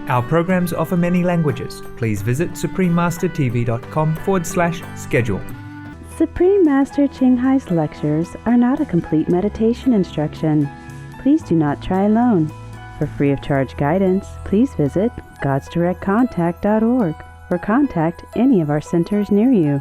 Our programs offer many languages. Please visit suprememastertv.com/schedule. Supreme Master Ching Hai's lectures are not a complete meditation instruction. Please do not try alone. For free of charge guidance, please visit godsdirectcontact.org or contact any of our centers near you.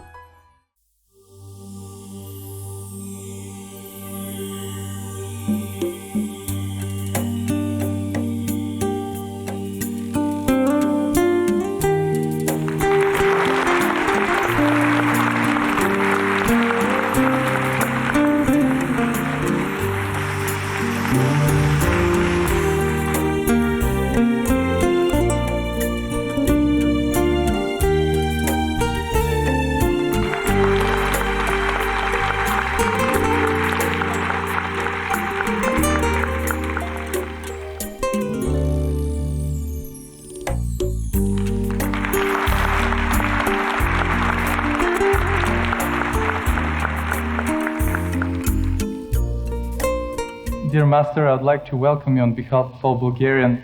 Dear Master, I would like to welcome you on behalf of all Bulgarian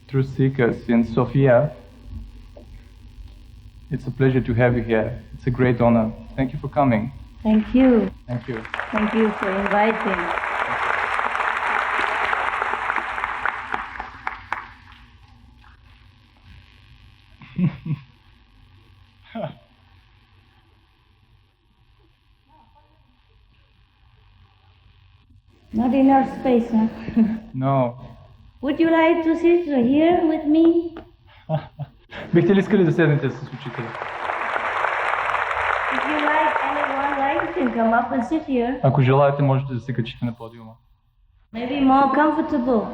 truth seekers in Sofia. It's a pleasure to have you here. It's a great honor. Thank you for coming. Thank you. Thank you. Thank you for inviting. Not enough space, huh? No. Would you like to sit here with me? Бихте ли искали да седнете с учителя? If you like, anyone like, you can come up and sit here. Ако желаете, можете да се качите на подиума. Maybe more comfortable.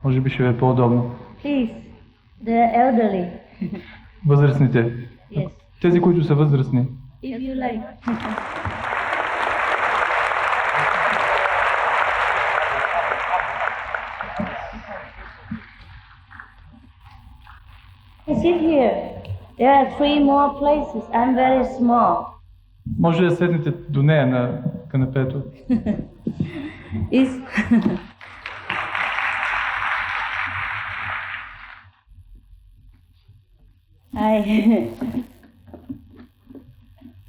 Може би ще ви е по-удобно. Please, the elderly. Възрастните. Yes. Тези, които са възрастни. If you like. Sit here. There are 3 more places. I'm very small. Може да седнете до нея на канапето.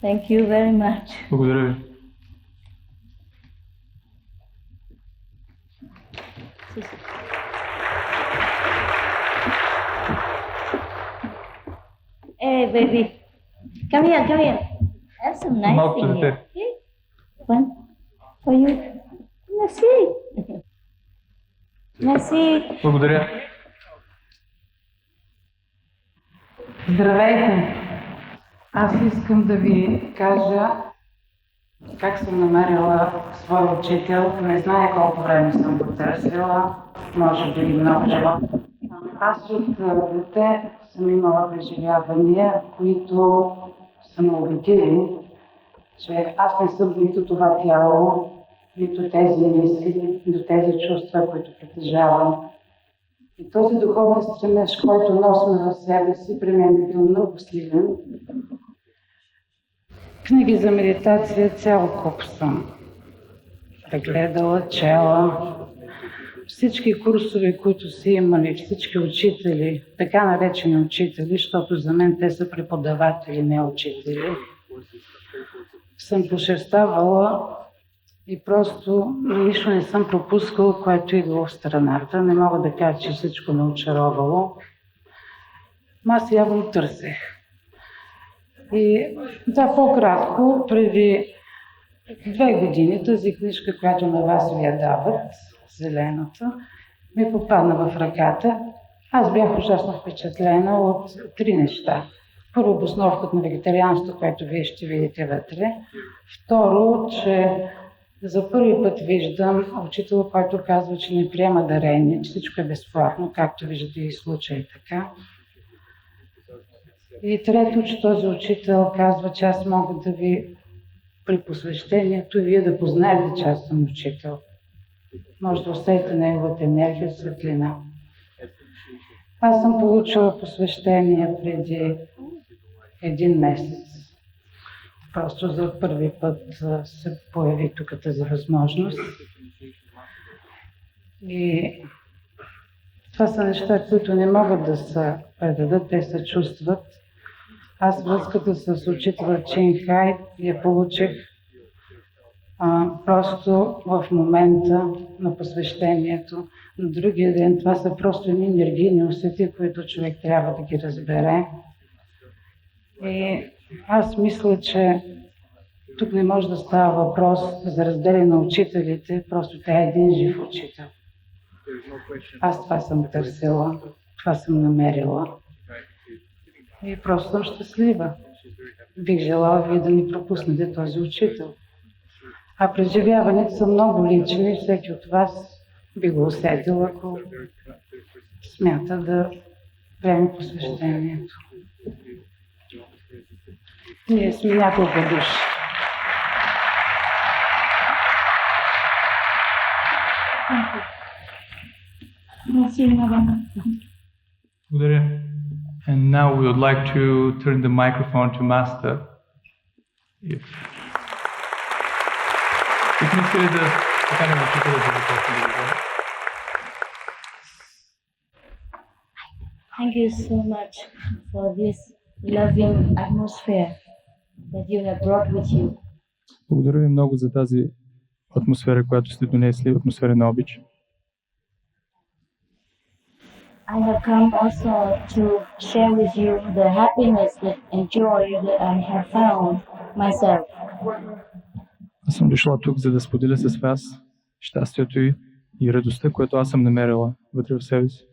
Thank you very much. Благодаря ви. Hey, baby. Come here, come here. I have some nice thing here. Okay? One for you. Merci. Merci. Благодаря. Здравейте! Аз искам да ви кажа как съм намерила своя учител. Не знае колко време съм го търсила, може би много. Аз от дете съм имала преживявания, които са ме убедили, че аз не съм нито това тяло, нито тези мисли, нито тези чувства, които притежавам. И този духовен стремеж, който носим в себе си, при мен е бил много силен. Книги за медитация цял куп съм прегледала, чела. Всички курсове, които са имали, всички учители, така наречени учители, защото за мен те са преподаватели, не учители, съм пошерставала и просто нищо не съм пропускала, което идва в страната. Не мога да кажа, че всичко ме очаровало. Аз явно търсех. И да, по-кратко, преди 2 години тази книжка, която на вас ви я дават, зелената, ми попадна в ръката. Аз бях ужасно впечатлена от 3 неща. Първо, обосновката на вегетарианство, което вие ще видите вътре. Второ, че за първи път виждам учител, който казва, че не приема дарение, че всичко е безплатно, както виждате и случай така. И трето, че този учител казва, че аз мога да ви при посвещението вие да познаете, че аз съм учител. Може да усетите неговата енергия, светлина. Аз съм получила посвещение преди 1 месец. Просто за първи път се появи тук тази възможност. И Това са неща, които не могат да се предадат, те се чувстват. Аз връзката с учител Ching я получих просто в момента на посвещението. На другия ден това са просто енергийни усети, които човек трябва да ги разбере. И аз мисля, че тук не може да става въпрос за разделение на учителите, просто тя е един жив учител. Аз това съм търсила, това съм намерила и просто съм щастлива. Бих желала вие да ни пропуснете този учител. А преживяването са много лични и всеки от вас би го усетил, ако смята да приеме посвещението. Ние сме няколко души. Благодаря. And now we would like to turn the microphone to Master. Бихме искали да поканим учителя да започне да говори. Thank you so much for this loving atmosphere that you have brought with you. Благодаря ви много за тази атмосфера, която сте донесли, атмосфера на обич. I have come also to share with you the happiness and joy that I have found myself. Аз съм дошла тук, за да споделя с вас щастието и радостта, което аз съм намерила вътре в себе си.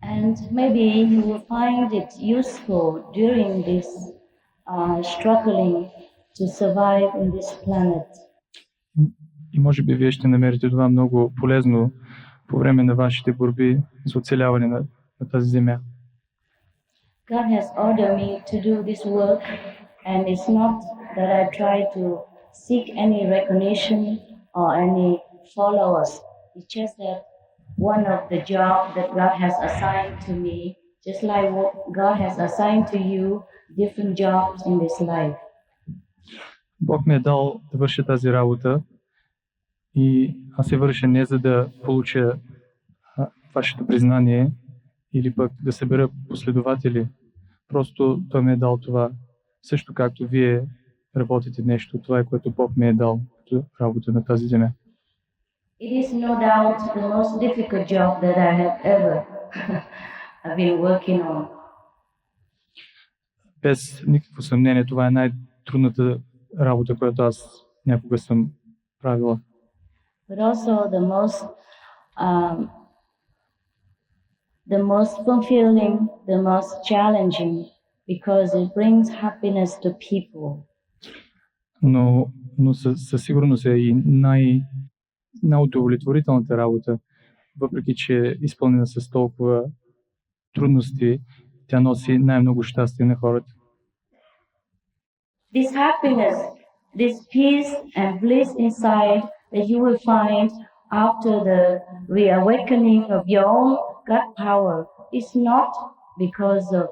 And maybe you will find it useful during this struggling to survive in this planet. И може би вие ще намерите това много полезно по време на вашите борби за оцеляване на тази земя. God has ordered me to do this work, and it's not that I try to seek any recognition or any followers. It's just that one of the jobs that God has assigned to me, just like what God has assigned to you, different jobs in this life. Бог ми е дал да върша тази работа и аз се върша не за да получа вашето признание или пък да събера последователи. Просто Той ми е дал това. Също както вие работите нещо, това е което Бог ми е дал като работа на тази земя. It is no doubt the most difficult job that I have ever been working on. Без никакво съмнение, това е най-трудната работа, която аз някога съм правила. But also the most fulfilling, the most challenging, because it brings happiness to people. Но със сигурност е и най-удовлетворителната работа, въпреки че е изпълнена с толкова трудности, тя носи най-много щастие на хората. This happiness, this peace and bliss inside that you will find after the reawakening of your own God power is not because of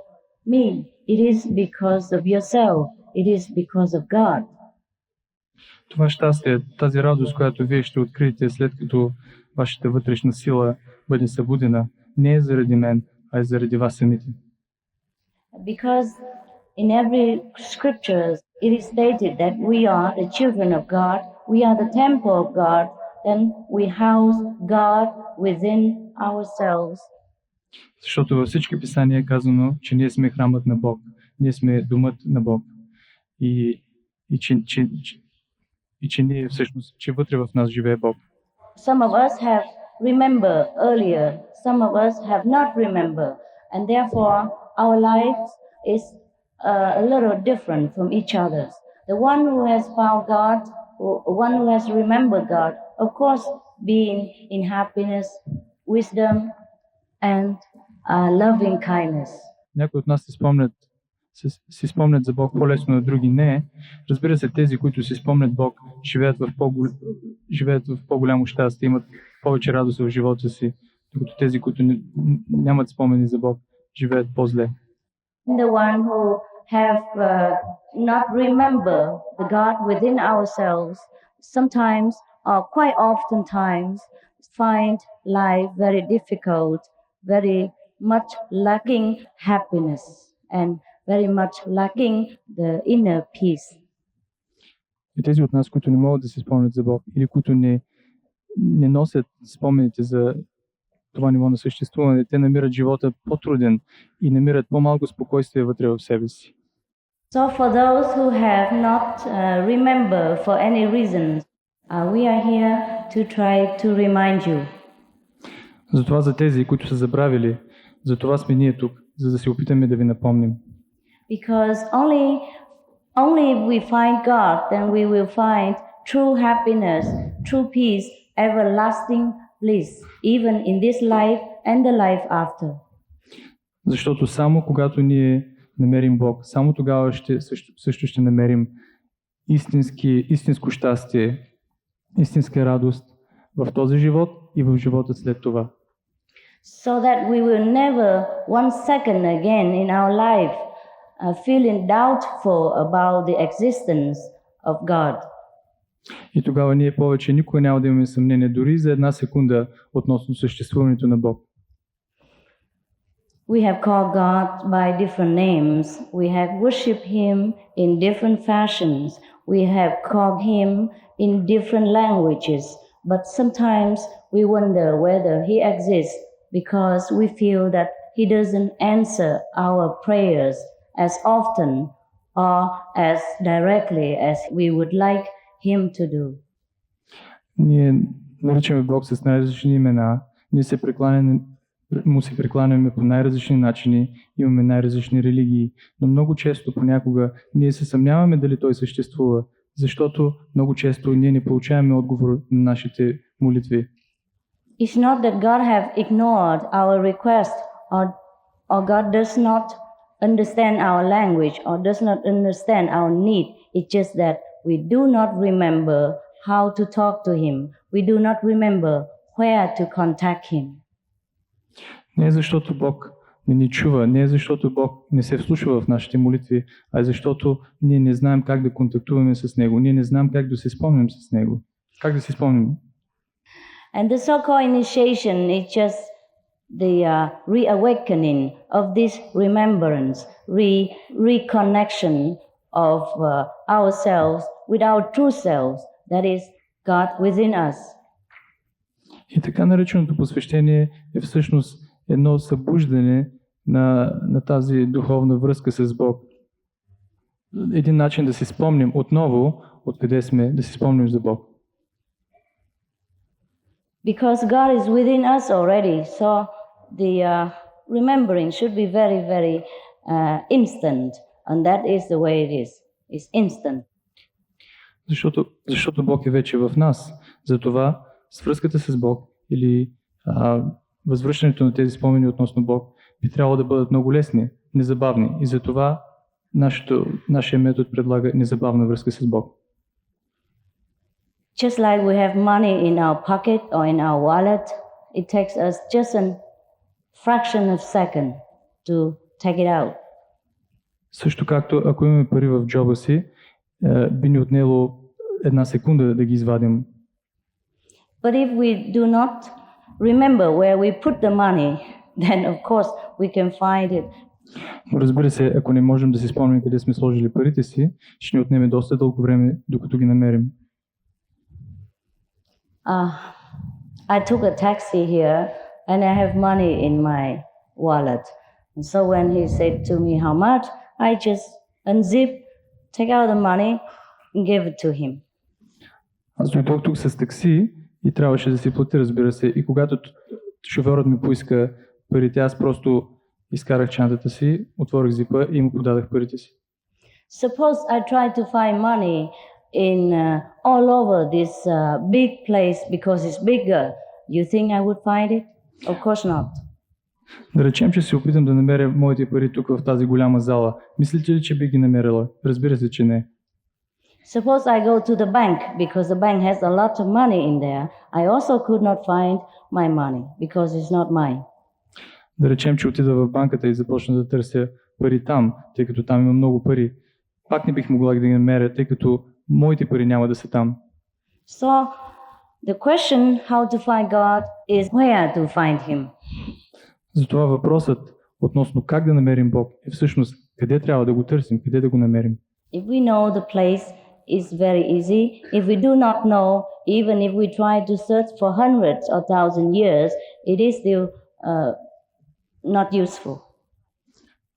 me. It is because of yourself. It is because of God. Това щастие, тази радост, която вие ще откриете след като вашата вътрешна сила бъде събудена, не е заради мен, а е заради вас самите. Because in every scriptures it is stated that we are the children of God, we are the temple of God, then we house God within ourselves. Защото във всички писания е казано, че ние сме храмът на Бог, ние сме домът на Бог и че ние всъщност, че вътре в нас живее Бог. Some of us have remembered earlier, some of us have not remembered, and therefore our lives is a little different from each other's. The one who has found God, one who has remembered God, of course, being in happiness, wisdom, and loving kindness. Някои от нас си спомнят за Бог по-лесно, на други не. Разбира се, тези, които си спомнят Бог, живеят в по-голямо щастие, имат повече радост в живота си, докато тези, които нямат спомени за Бог, живеят по-зле. The one who have not remember the God within ourselves, sometimes or quite often times find life very difficult, very much lacking happiness, and very much lacking the inner peace. И тези от нас, които не могат да си спомнят за Бог или които не носят спомените за това ниво на съществуване, те намират живота по-труден и намират по-малко спокойствие вътре в себе си. So for those who have not remembered for any reason, we are here to try to remind you. Затова за тези, които са забравили, за това сме ние тук, за да се опитаме да ви напомним. Because only if we find God, then we will find true happiness, true peace, everlasting bliss, even in this life and the life after. Защото само когато ние намерим Бог, само тогава също ще намерим истинско щастие, истинска радост в този живот и в живота след това. So that we will never one second again in our life feeling doubtful about the existence of God. И тогава ние повече никога няма да имаме съмнение дори за една секунда относно съществуването на Бог. We have called God by different names. We have worshipped Him in different fashions. We have called Him in different languages. But sometimes we wonder whether He exists because we feel that He doesn't answer our prayers as often or as directly as we would like Him to do. Ние наричаме Бог с най-различни имена. Ние му се прекланяме по най-различни начини, имаме най-различни религии, но много често, понякога, ние се съмняваме дали Той съществува, защото много често ние не получаваме отговор на нашите молитви. It's not that God have ignored our request or God does not understand our language or does not understand our need. It's just that we do not remember how to talk to Him. We do not remember where to contact Him. Не е защото Бог не ни чува, не е защото Бог не се вслушва в нашите молитви, а е защото ние не знаем как да контактуваме с Него, ние не знаем как да се спомним с Него. Как да се спомним? And the so-called initiation is just the reawakening of this remembrance, reconnection of ourselves with our true selves, that is God within us. И така нареченото посвещение е всъщност едно събуждане на тази духовна връзка с Бог. Един начин да си спомним отново откъде сме, да си спомним за Бог. Because God is within us already, so the remembering should be very, very instant, and that is the way it is. It's instant. Защото Бог е вече в нас. Затова свръзката с Бог или възвръщането на тези спомени относно Бог би трябвало да бъдат много лесни, незабавни. И затова нашия метод предлага незабавна връзка с Бог. Just like we have money in our pocket or in our wallet, it takes us just a fraction of a second to take it out. Също както ако имаме пари в джоба си, би ни отнело една секунда да ги извадим. But if we do not remember where we put the money, then of course we can find it. Разбира се, ако не можем да си спомним къде сме сложили парите си, ще ни отнеме доста дълго време, докато ги намерим. I took a taxi here and I have money in my wallet. And so when he said to me how much, I just unzip, take out the money and give it to him. Аз дойдох тук с такси и трябваше да си платя, разбира се. И когато шофьорът ми поиска парите, аз просто изкарах чантата си, отворих зипа и му подадах парите си. Suppose I try to find money in all over this big place because it's bigger. You think I would find it? Of course not. Да речем, че се опитам да намеря моите пари тук в тази голяма зала. Мислите ли, че би ги намерила? Разбира се, че не. Suppose I go to the bank because the bank has a lot of money in there. I also could not find my money because it's not mine. Да речем, че отида в банката и започна да търся пари там, тъй като там има много пари. Пак не бих могла да ги намеря, тъй като моите пари няма да са там. So The question how to find God is where to find Him. Затова въпросът относно как да намерим Бог е всъщност къде трябва да го търсим, къде да го намерим. If we know the place, it's very easy. If we do not know, even if we try to search for hundreds or thousand years, it is still not useful.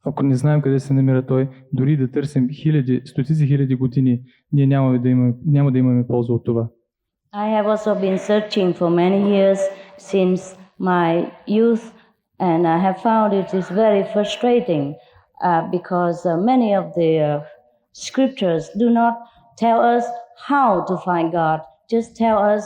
Ако не знаем къде се намира Той, дори да търсим стотици хиляди години, ние няма да имаме полза от това. I have also been searching for many years since my youth, and I have found it is very frustrating because many of the scriptures do not tell us how to find God, just tell us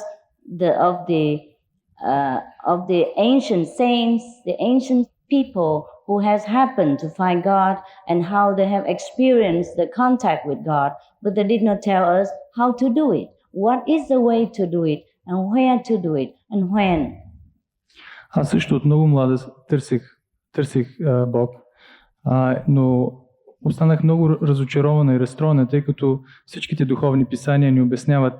of the ancient saints, the ancient people who has happened to find God and how they have experienced the contact with God, but they did not tell us how to do it. What is the way to do it and where to do it and when? Аз също от много млада търсих Бог, но останах много разочарована и разстроена, тъй като всичките духовни писания ни обясняват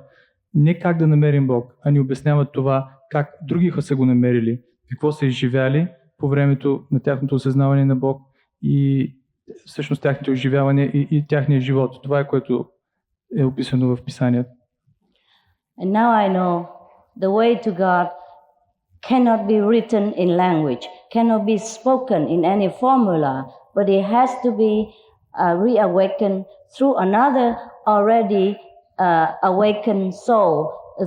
не как да намерим Бог, а ни обясняват това как други са го намерили, какво са изживяли по времето на тяхното осъзнаване на Бог и всъщност тяхните оживявания и тяхния живот. Това е което е описано в писанията. And now I know the way to God cannot be written in language, cannot be spoken in any formula, but it has to be reawakened through another already awakened soul,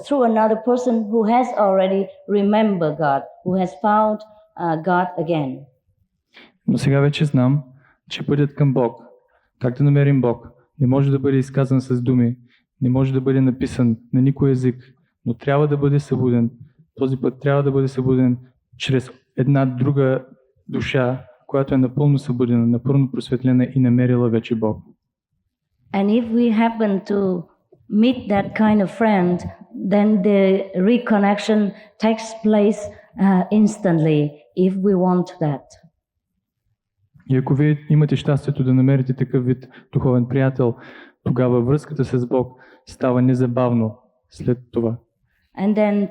through another person who has already remembered God, who has found God again. Но сега вече знам, че пътят към Бог, как да намерим Бог, не може да бъде изказан с думи, не може да бъде написан на никой език, но трябва да бъде събуден. Този път трябва да бъде събуден чрез една друга душа, която е напълно събудена, напълно просветлена и намерила вече Бог. And if we happen to meet that kind of friend, then the reconnection takes place instantly if we want that. И ако вие имате щастието да намерите такъв вид духовен приятел, тогава връзката с Бог става незабавно след това. And then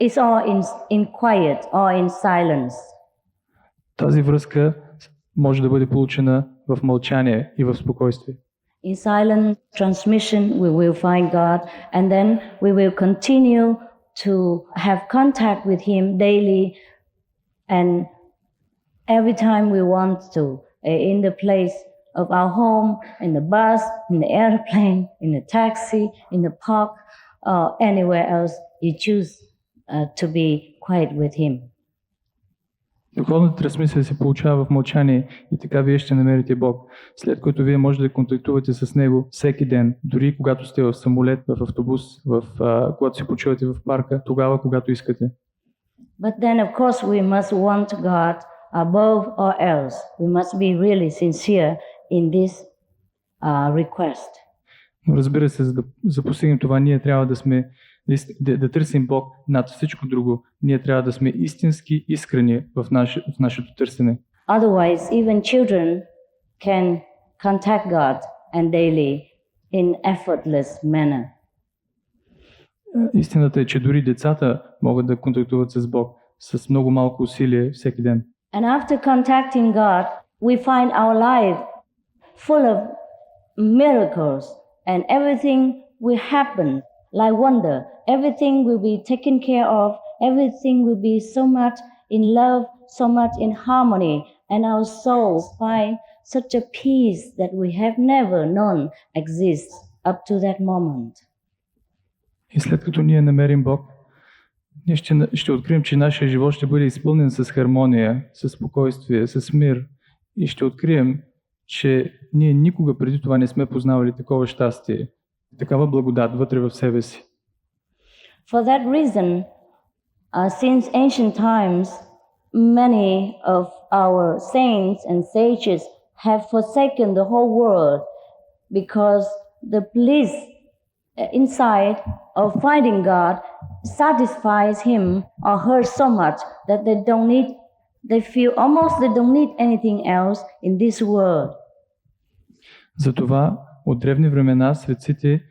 it's all in quiet or in silence. Тази връзка може да бъде получена в мълчание и в спокойствие. In silent transmission we will find God, and then we will continue to have contact with Him daily and every time we want to, in the place of our home, in the bus, in the airplane, in the taxi, in the park, or anywhere else you choose to be quiet with Him. Духовната трансмисия се получава в мълчание и така вие ще намерите Бог, след което вие можете да контактувате с Него всеки ден, дори когато сте в самолет, в автобус, когато се почивате в парка, тогава, когато искате. But then of course we must want God above all else. We must be really sincere in this request. Но разбира се, за постигнем това, ние трябва да търсим Бог над всичко друго. Ние трябва да сме истински искрени в нашето търсене. Otherwise, even children can contact God and daily in effortless manner. Истината е, че дори децата могат да контактуват с Бог с много малко усилие всеки ден. And after contacting God, we find our life full of miracles and everything will happen like wonder. Everything will be taken care of. Everything will be so much in love, so much in harmony, and our souls find such a peace that we have never known exists up to that moment. И след като ние намерим Бог, ние ще открием, че нашия живот ще бъде изпълнен с хармония, с спокойствие, с мир. И ще открием, че ние никога преди това не сме познавали такова щастие, такава благодат вътре в себе си. For that reason, since ancient times, many of our saints and sages have forsaken the whole world because the bliss inside of finding God satisfies him or her so much that they feel almost they don't need anything else in this world. Затова от древни времена светците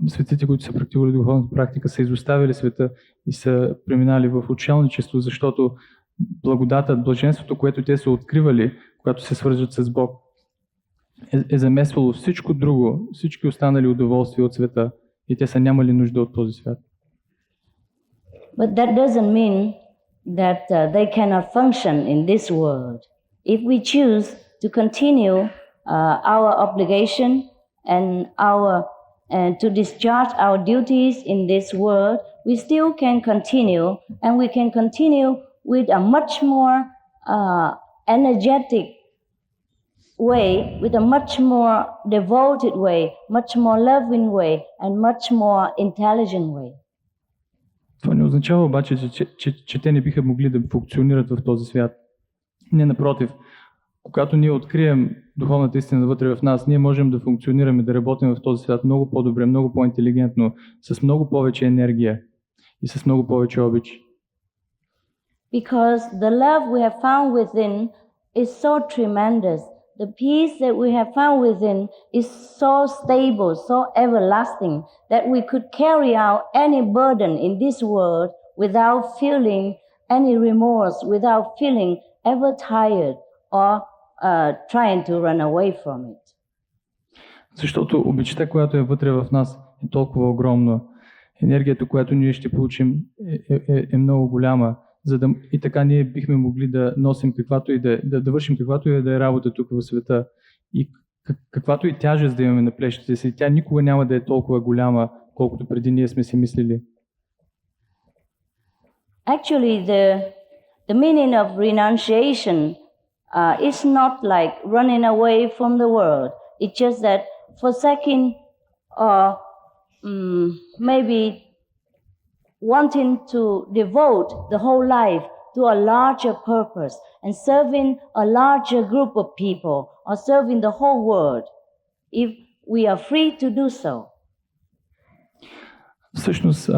светците, които са практикували духовната практика, са изоставили света и са преминали в отшелничество, защото благодатът, блаженството, което те са откривали, когато се свържат с Бог, е замесвало всичко друго, всички останали удоволствия от света и те са нямали нужда от този свят. But that doesn't mean that they cannot function in this world. If we choose to continue our obligation and to discharge our duties in this world, we still can continue, and we can continue with a much more energetic way, with a much more devoted way, much more loving way, and much more intelligent way. Това не означава обаче, че те не биха могли да функционират в този свят. Не, напротив, когато ние открием духовната истина вътре в нас, ние можем да функционираме, да работим в този свят много по-добре, много по-интелигентно, с много повече енергия и с много повече обич. Because the love we have found within is so tremendous. The peace that we have found within is so stable, so everlasting, that we could carry out any burden in this world without feeling any remorse, without feeling ever tired or trying to run away from it. Защото обичта, която е вътре в нас, е толкова огромна. Енергията, която ние ще получим, е много голяма. И така ние бихме могли да носим каквато и да вършим каквато и да е работа тук в света. И каквато и тяжест да имаме на плещите си, тя никога няма да е толкова голяма, колкото преди ние сме си мислили. Actually, the meaning of renunciation is not like running away from the world. It's just that forsaking or maybe wanting to devote the whole life to a larger purpose and serving a larger group of people or serving the whole world, if we are free to do so. Всъщност,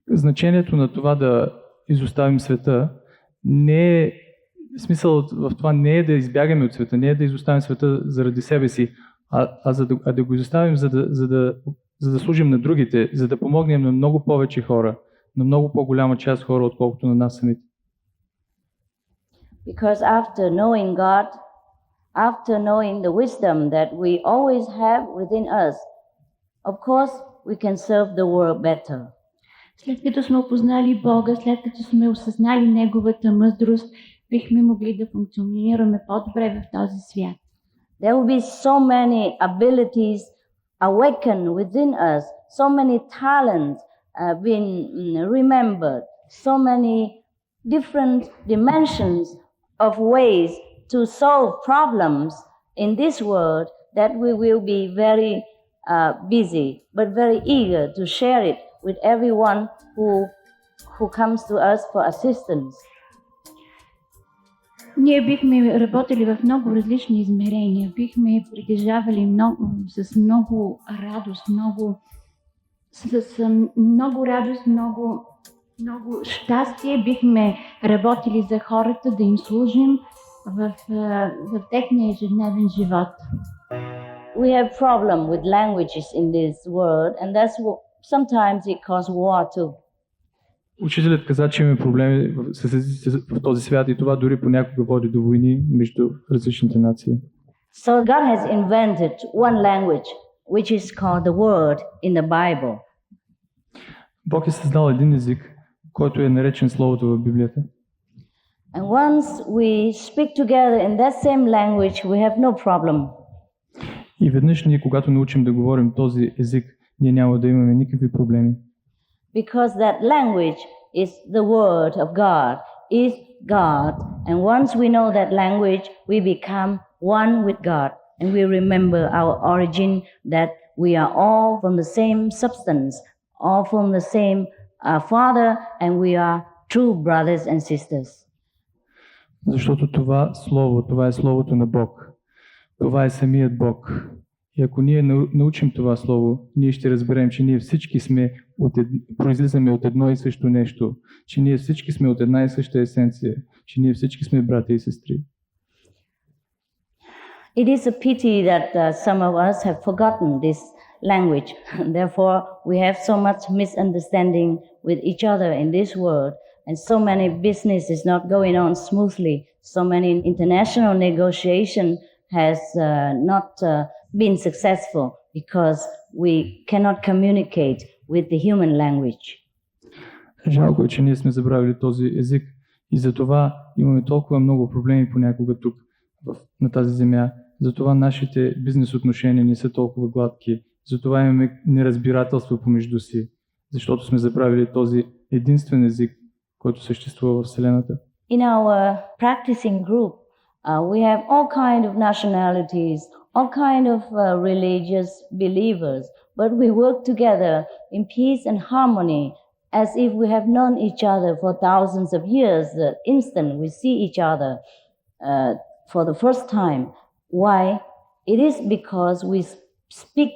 значението на това да изоставим света не е, смисъл в това не е да избягаме от света, не е да изоставим света заради себе си, а да го изоставим, за да служим на другите, за да помогнем на много повече хора, на много по-голяма част хора, отколкото на нас самите. Because after knowing God, after knowing the wisdom that we always have within us, of course we can serve the world better. След като сме опознали Бога, след като сме осъзнали Неговата мъдрост, бихме могли да функционираме по-добре в този свят. There will be so many abilities awakened within us, so many talents being remembered, so many different dimensions of ways to solve problems in this world that we will be very busy, but very eager to share it with everyone who comes to us for assistance. Ние бихме работили в много различни измерения, бихме притежавали с много радост, много радост, много щастие, бихме работили за хората, да им служим в техния ежедневен живот. We have problem with languages in this world, and that's what sometimes it causes war too. Учителят каза, че има проблеми с езиците в този свят и това дори понякога води до войни между различните нации. So God has invented one language, which is called the word in the Bible. Бог е създал един език, който е наречен Словото в Библията. And once we speak together in that same language, we have no problem. И веднъж ние, когато научим да говорим този език, ние няма да имаме никакви проблеми. Because that language is the word of God, is God. And once we know that language, we become one with God. And we remember our origin, that we are all from the same substance, all from the same Father, and we are true brothers and sisters. Защото това слово, това е Словото на Бог. Това е самият Бог. И ако ние научим това слово, ние ще разберем, че ние всички сме произлизаме от едно и също нещо, че ние всички сме от една и съща есенция, че ние всички сме братя и сестри. It is a pity that some of us have forgotten this language. Therefore, we have so much misunderstanding with each other in this world, and so many business is not going on smoothly. So many international negotiation has not been successful because we cannot communicate with the human language. Жалко е, че ние сме забравили този език и затова имаме толкова много проблеми понякога тук на тази земя. Затова нашите бизнес отношения не са толкова гладки. Затова имаме неразбирателство помежду си, защото сме забравили този единствен език, който съществува в Вселената. In our practicing group, we have all kind of nationalities, all kind of religious believers, but we work together in peace and harmony as if we have known each other for thousands of years. The instant we see each other for the first time. Why? It is because we speak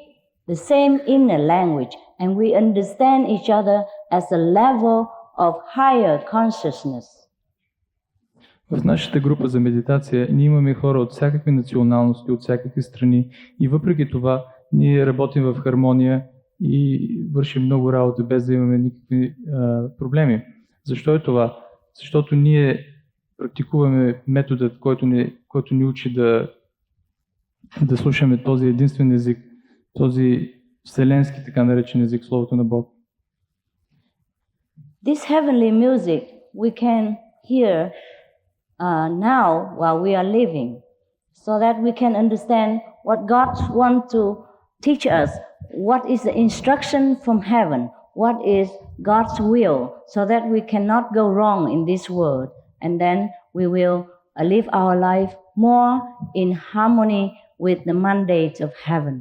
the same inner language and we understand each other as a level of higher consciousness. В нашата група за медитация ние имаме хора от всякакви националности, от всякакви страни и въпреки това ние работим в хармония и вършим много работа без да имаме никакви проблеми. Защо е това? Защото ние практикуваме методът, който ни учи да слушаме този единствен език, този вселенски така наречен език, Словото на Бог. This heavenly music we can hear now while we are living, so that we can understand what God wants to teach us, what is the instruction from heaven, what is God's will, so that we cannot go wrong in this world, and then we will live our life more in harmony with the mandate of heaven.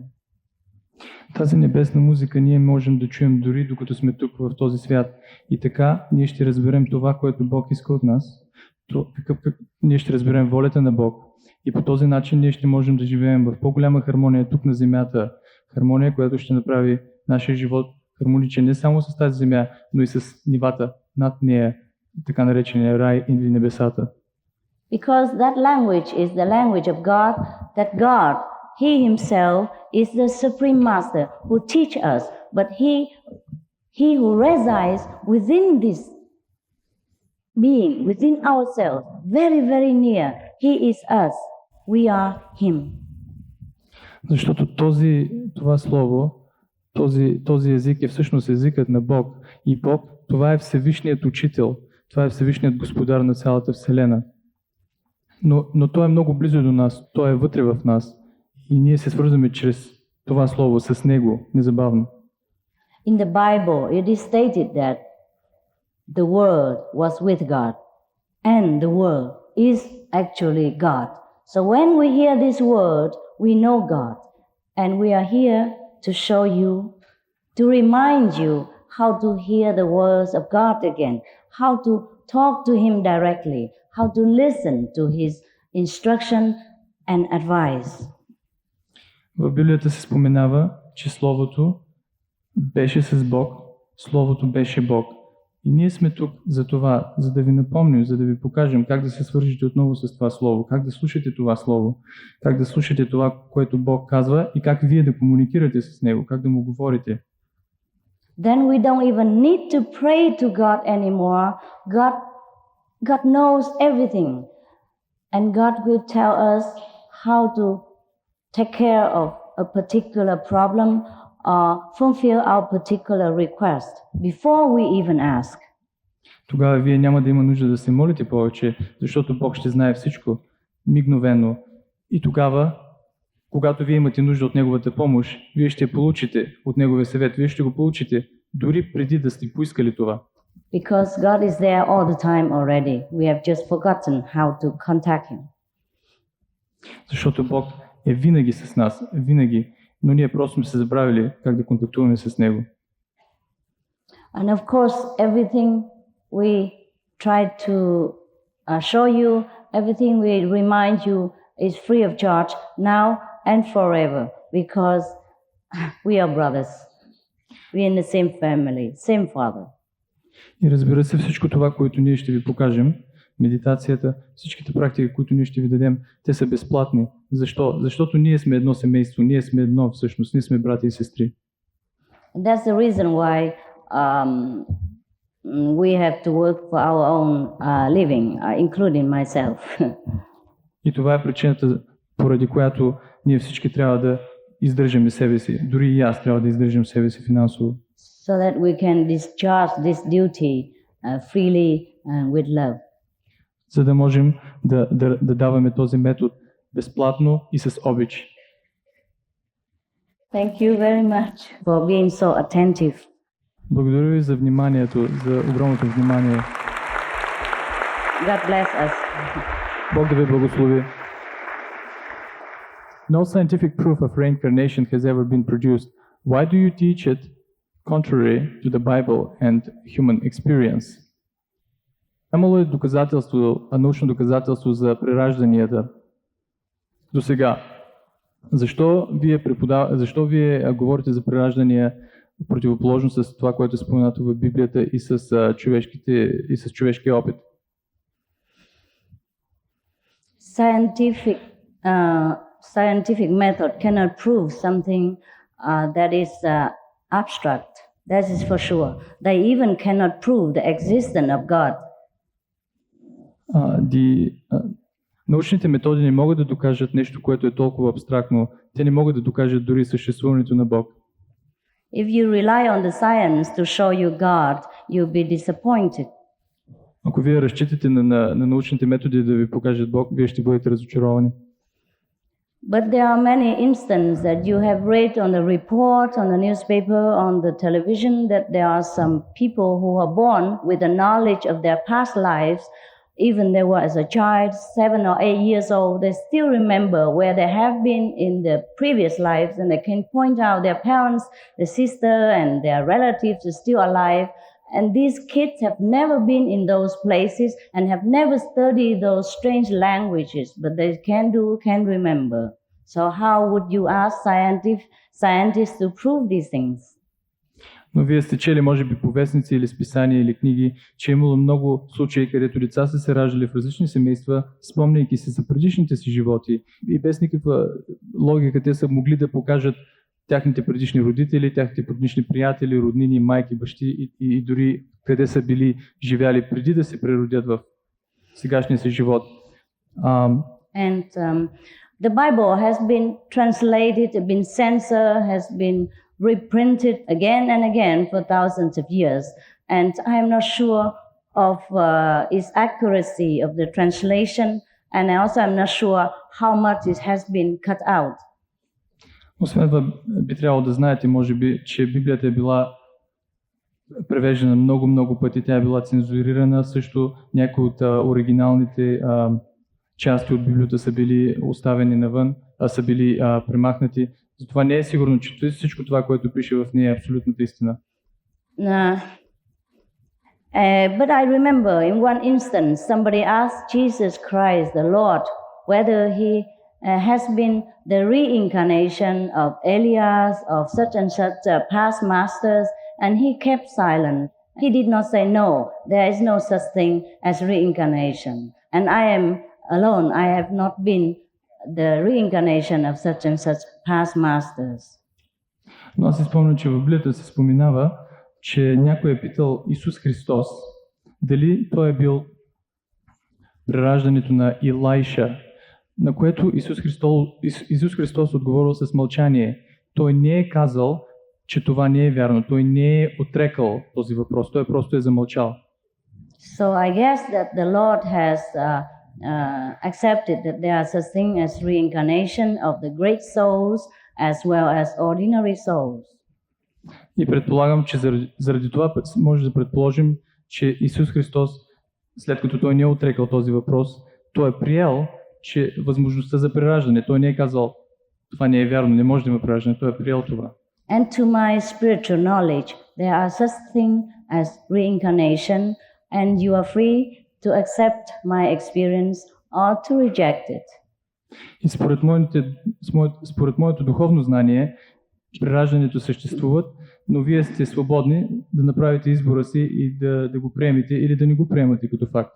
Тази небесна музика ние можем да чуем дори докато сме тук в този свят. И така ние ще разберем това, което Бог иска от нас. Ние ще разберем волята на Бог. И по този начин ние ще можем да живеем в по-голяма хармония тук на земята. Хармония, която ще направи нашия живот хармоничен не само с тази земя, но и с нивата над нея, така наречения рай или небесата. Because that language is the language of God, that God, He Himself is the Supreme Master who teach us, but He who resides within this being, within ourselves, very, very near, He is us, we are Him. Защото това слово, този език е всъщност езикът на Бог. И Бог, това е Всевишният Учител, това е Всевишният Господар на цялата Вселена. Но Той е много близо до нас, Той е вътре в нас. И ние се свързваме чрез това слово с Него, незабавно. In the Bible, it is stated that the Word was with God, and the Word is actually God. So when we hear this word, we know God, and we are here to show you, to remind you how to hear the words of God again, how to talk to Him directly, how to listen to His instruction and advice. В Библията се споменава, че Словото беше с Бог, Словото беше Бог. И ние сме тук за това, за да ви напомним, за да ви покажем как да се свържете отново с това Слово, как да слушате това Слово, как да слушате това, което Бог казва и как вие да комуникирате с Него, как да му говорите. Then we don't even need to pray to God anymore. God knows everything. And God will tell us how to take care of a particular problem or fulfill our particular request before we even ask. Тогава вие няма да има нужда да се молите повече, защото Бог ще знае всичко мигновено. И тогава, когато вие имате нужда от Неговата помощ, вие ще получите от Неговия съвет, вие ще го получите дори преди да сте поискали това. Because God is there all the time already. We have just forgotten how to contact Him. Защото Бог е винаги с нас, винаги, но ние просто сме се забравили как да контактуваме с Него. And of course, everything we try to show you, everything we remind you is free of charge now and forever, because we are brothers. We are in the same family, same father. И разбира се, всичко това, което ние ще ви покажем, медитацията, всичките практики, които ние ще ви дадем, те са безплатни. Защо? Защото ние сме едно семейство, ние сме едно всъщност, ние сме брати и сестри. That's the reason why we have to work for our own living, including myself. И това е причината, поради която ние всички трябва да издържаме себе си. Дори и аз трябва да издържам себе си финансово. So that we can discharge this duty freely and with love. За да можем да даваме този метод безплатно и с обич. Thank you very much for being so attentive. Благодаря ви за вниманието, за огромното внимание. God bless us. Бог да ви благослови. No scientific proof of reincarnation has ever been produced. Why do you teach it contrary to the Bible and human experience? Имало е научно доказателство за преражданията до сега. Защо вие говорите за прераждания противоположно с това, което е споменато в Библията и с човешкия опит? Scientific method cannot prove something that is abstract. That is for sure. They even cannot prove the existence of God. Научните методи не могат да докажат нещо, което е толкова абстрактно. Те не могат да докажат дори съществуването на Бог. If you rely on the science to show you God, you'll be disappointed. Ако вие разчитате на научните методи да ви покажат Бог, вие ще бъдете разочаровани. But there are many instances that you have read on the report, on the newspaper, on the television, that there are some people who are born with the knowledge of their past lives. Even they were as a child, 7 or 8 years old, they still remember where they have been in their previous lives, and they can point out their parents, their sister, and their relatives are still alive. And these kids have never been in those places and have never studied those strange languages, but they can remember. So how would you ask scientists to prove these things? Но вие сте чели, може би, по вестници или списания или книги, че е имало много случаи, където деца са се раждали в различни семейства, спомняйки се за предишните си животи и без никаква логика те са могли да покажат тяхните предишни родители, тяхните предишни приятели, роднини, майки, бащи и дори къде са били живяли преди да се преродят в сегашния си живот. The Bible has been translated, been censored, has been reprinted again and again for thousands of years, and I am not sure of its accuracy of the translation, and also I'm not sure how much it has been cut out. Освен това, би трябвало да знаете, може би, че Библията е била превеждана много пъти, тя е била цензурирана, също някои от оригиналните части от Библията са били оставени навън, са били премахнати. Затова не е сигурно, че всичко това, което пише в нея, е абсолютната истина. But I remember in one instance, somebody asked Jesus Christ, the Lord, whether he has been the reincarnation of Elias, of such and such past masters, and he kept silent. He did not say, no, there is no such thing as reincarnation. And I am alone. I have not been the reincarnation of such and such past masters. Но аз си спомням, че в Библията се споменава, че някой е питал Исус Христос дали той е бил прераждането на Илайша, на което Исус Христос отговорил с мълчание. Той не е казал, че това не е вярно. Той не е отрекал този въпрос. Той просто е замълчал. So I guess that the Lord has accepted that there are such thing as reincarnation of the great souls as well as ordinary souls. И предполагам, че заради това може да предположим, че Исус Христос, след като той не е отрекал този въпрос, той е приел, че възможността за прераждане, той не е казал, това не е вярно, не може да има прераждане, той е приел това. And to my spiritual knowledge, there are such thing as reincarnation, and you are free to accept my experience or to reject it. И според моето духовно знание, прераждането съществуват, но вие сте свободни да направите избора си и да го приемете или да не го приемате като факт.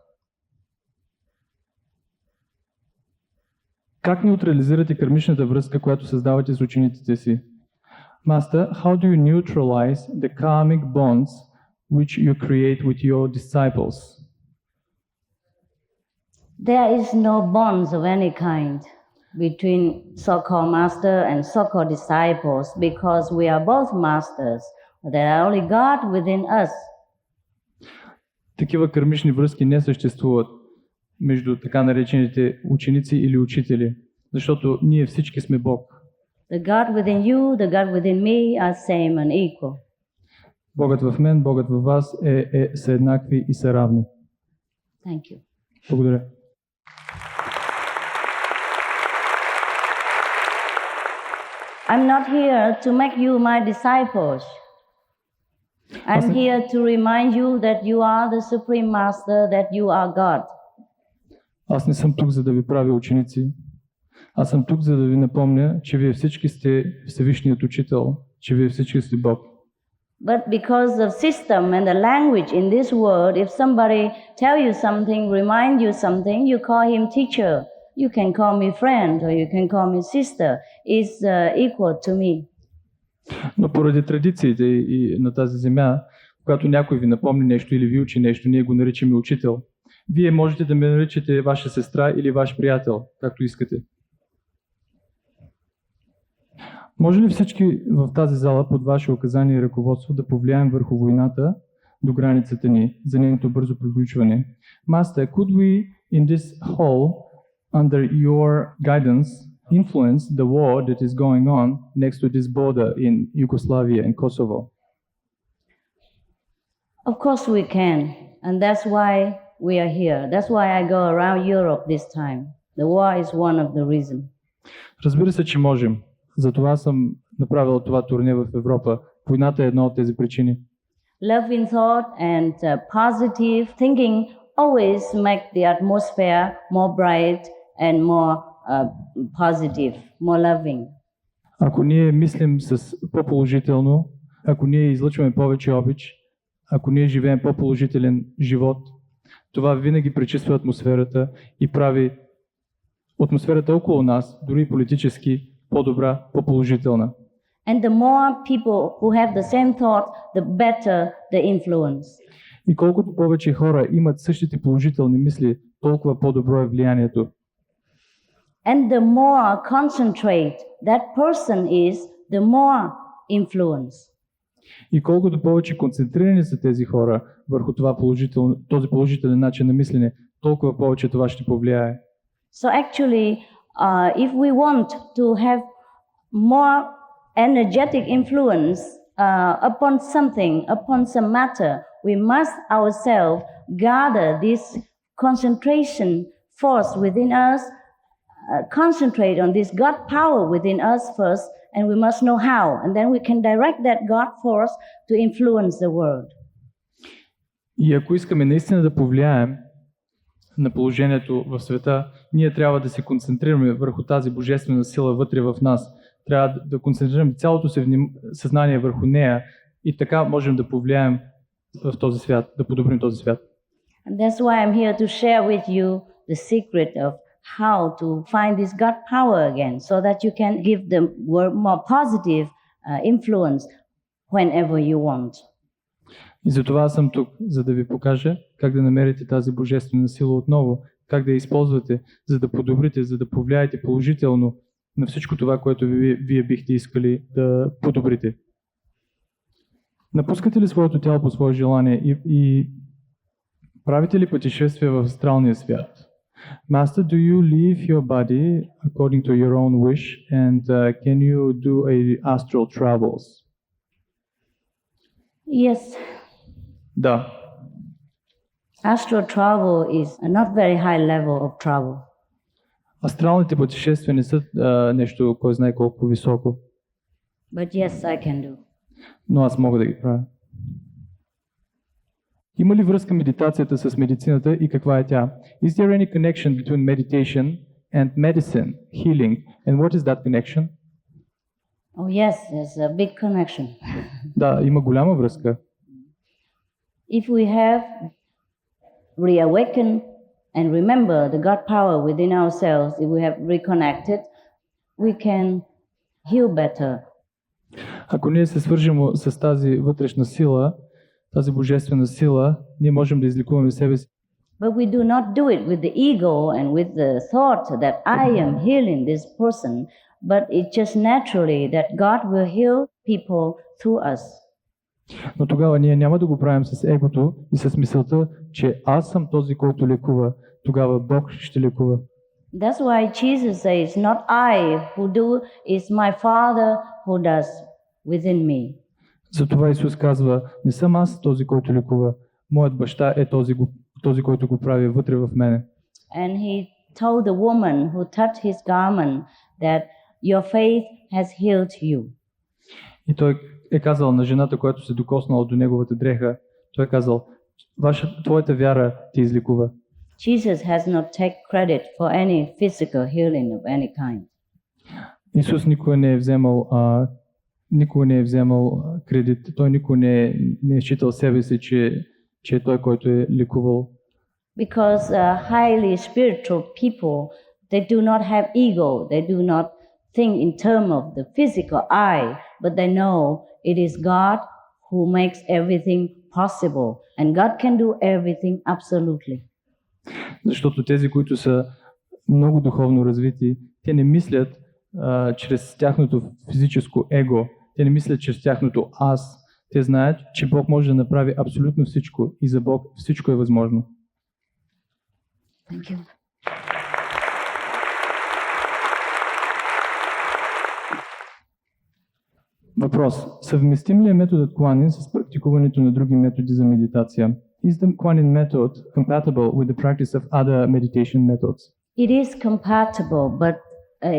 Как неутрализирате кармичната връзка, която създавате с учениците си? Master, how do you neutralize the karmic bonds which you create with your disciples? There is no bonds of any kind between so-called master and so-called disciples because we are both masters. There are only God within us. Такива кармични връзки не съществуват между така наречените ученици или учители, защото ние всички сме Бог. The God within you, the God within me are same and equal. Богът в мен, Богът във вас са еднакви и са равни. Thank you. Благодаря. I'm not here to make you my disciples. I'm here to remind you that you are the Supreme Master, that you are God. Аз не съм тук, за да ви правя ученици. Аз съм тук, за да ви напомня, че вие всички сте Всевишният Учител, че вие всички сте Бог. But because of system and the language in this world, if somebody tell you something, remind you something, you call him teacher. You can call me friend or you can call me sister. It's equal to me. Но поради традициите и на тази земя, когато някой ви напомни нещо или ви учи нещо, ние го наричаме учител. Вие можете да ме наричате ваша сестра или ваш приятел, както искате. Може ли всички в тази зала под ваше указание и ръководство да повлияем върху войната до границата ни за нейното бързо приключване? Master, could we in this hall, under your guidance, influence the war that is going on next to this border in Yugoslavia and Kosovo? Of course we can, and that's why we are here. That's why I go around Europe this time. The war is one of the reasons. Разбира се, че можем. Затова съм направил това турне в Европа. Войната е една от тези причини. Love in thought and positive thinking always make the atmosphere more bright and more positive, more loving. Ако ние мислим с по-положително, ако ние излъчваме повече обич, ако ние живеем по-положителен живот, това винаги пречиства атмосферата и прави атмосферата около нас, дори политически, по-добра, по-положителна. And the more people who have the same thought, the better the influence. И колкото повече хора имат същите положителни мисли, толкова по-добро е влиянието. And the more concentrate that person is, the more influence. И колкото повече концентрирани са тези хора върху този положителен начин на мислене, толкова повече това ще повлияе. So actually, if we want to have more energetic influence upon something, upon some matter, we must ourselves gather this concentration force within us, concentrate on this God power within us first, and we must know how, and then we can direct that God force to influence the world. И ако искаме наистина да повлияем на положението в света, ние трябва да се концентрираме върху тази божествена сила вътре в нас. Трябва да концентрираме цялото си съзнание върху нея и така можем да повлияем в този свят, да подобрим този свят. And that's why I'm here to share with you the secret of how to find this God power again, so that you can give the world more positive influence whenever you want. И затова съм тук, за да ви покажа как да намерите тази божествена сила отново, как да я използвате, за да подобрите, за да повлияете положително на всичко това, което вие бихте искали да подобрите. Напускате ли своето тяло по свое желание и правите ли пътешествия в астралния свят? Master, do you leave your body according to your own wish and can you do astral travels? Yes. Да. Astral travel is a not very high level of travel. Астралните пътешествия не са нещо, кой знае колко високо. But yes, I can do. Но аз мога да ги правя. Има ли връзка медитацията с медицината и каква е тя? Is there any connection between meditation and medicine, healing? And what is that connection? Oh yes, there's a big connection. Да, има голяма връзка. If we have reawakened and remember the God power within ourselves, if we have reconnected, we can heal better. Ако ние се свържем с тази вътрешна сила, тази божествена сила, ние можем да излекуваме себе си. But we do not do it with the ego and with the thought that I am healing this person, but it's just naturally that God will heal people through us. Но тогава ние няма да го правим с егото и с мисълта, че аз съм този, който лекува. Тогава Бог ще лекува. That's why Jesus says, not I who do, is my Father who does within me. Затова Исус казва, не съм аз този, който лекува. Моят баща е този, който го прави вътре в мене. And he told the woman who touched his garment that your faith has healed you. И той е казал на жената, която се докоснала до неговата дреха, той е казал, твоята вяра те излекува. Jesus has not taken credit for any physical healing of any kind. Исус никога не е вземал кредит, той никога не е считал себе си, че е той, който е лекувал. Because highly spiritual people, they do not have ego, they do not think in terms of the physical I, but they know it is God who makes everything possible, and God can do everything absolutely. Защото тези, които са много духовно развити, те не мислят чрез тяхното физическо его, те не мислят чрез тяхното аз. Те знаят, че Бог може да направи абсолютно всичко и за Бог всичко е възможно. Thank you. Въпрос. Съвместим ли е методът Куанин с практикуването на други методи за медитация? Is the Kuan-Yin method compatible with the practice of other meditation methods? It is compatible, but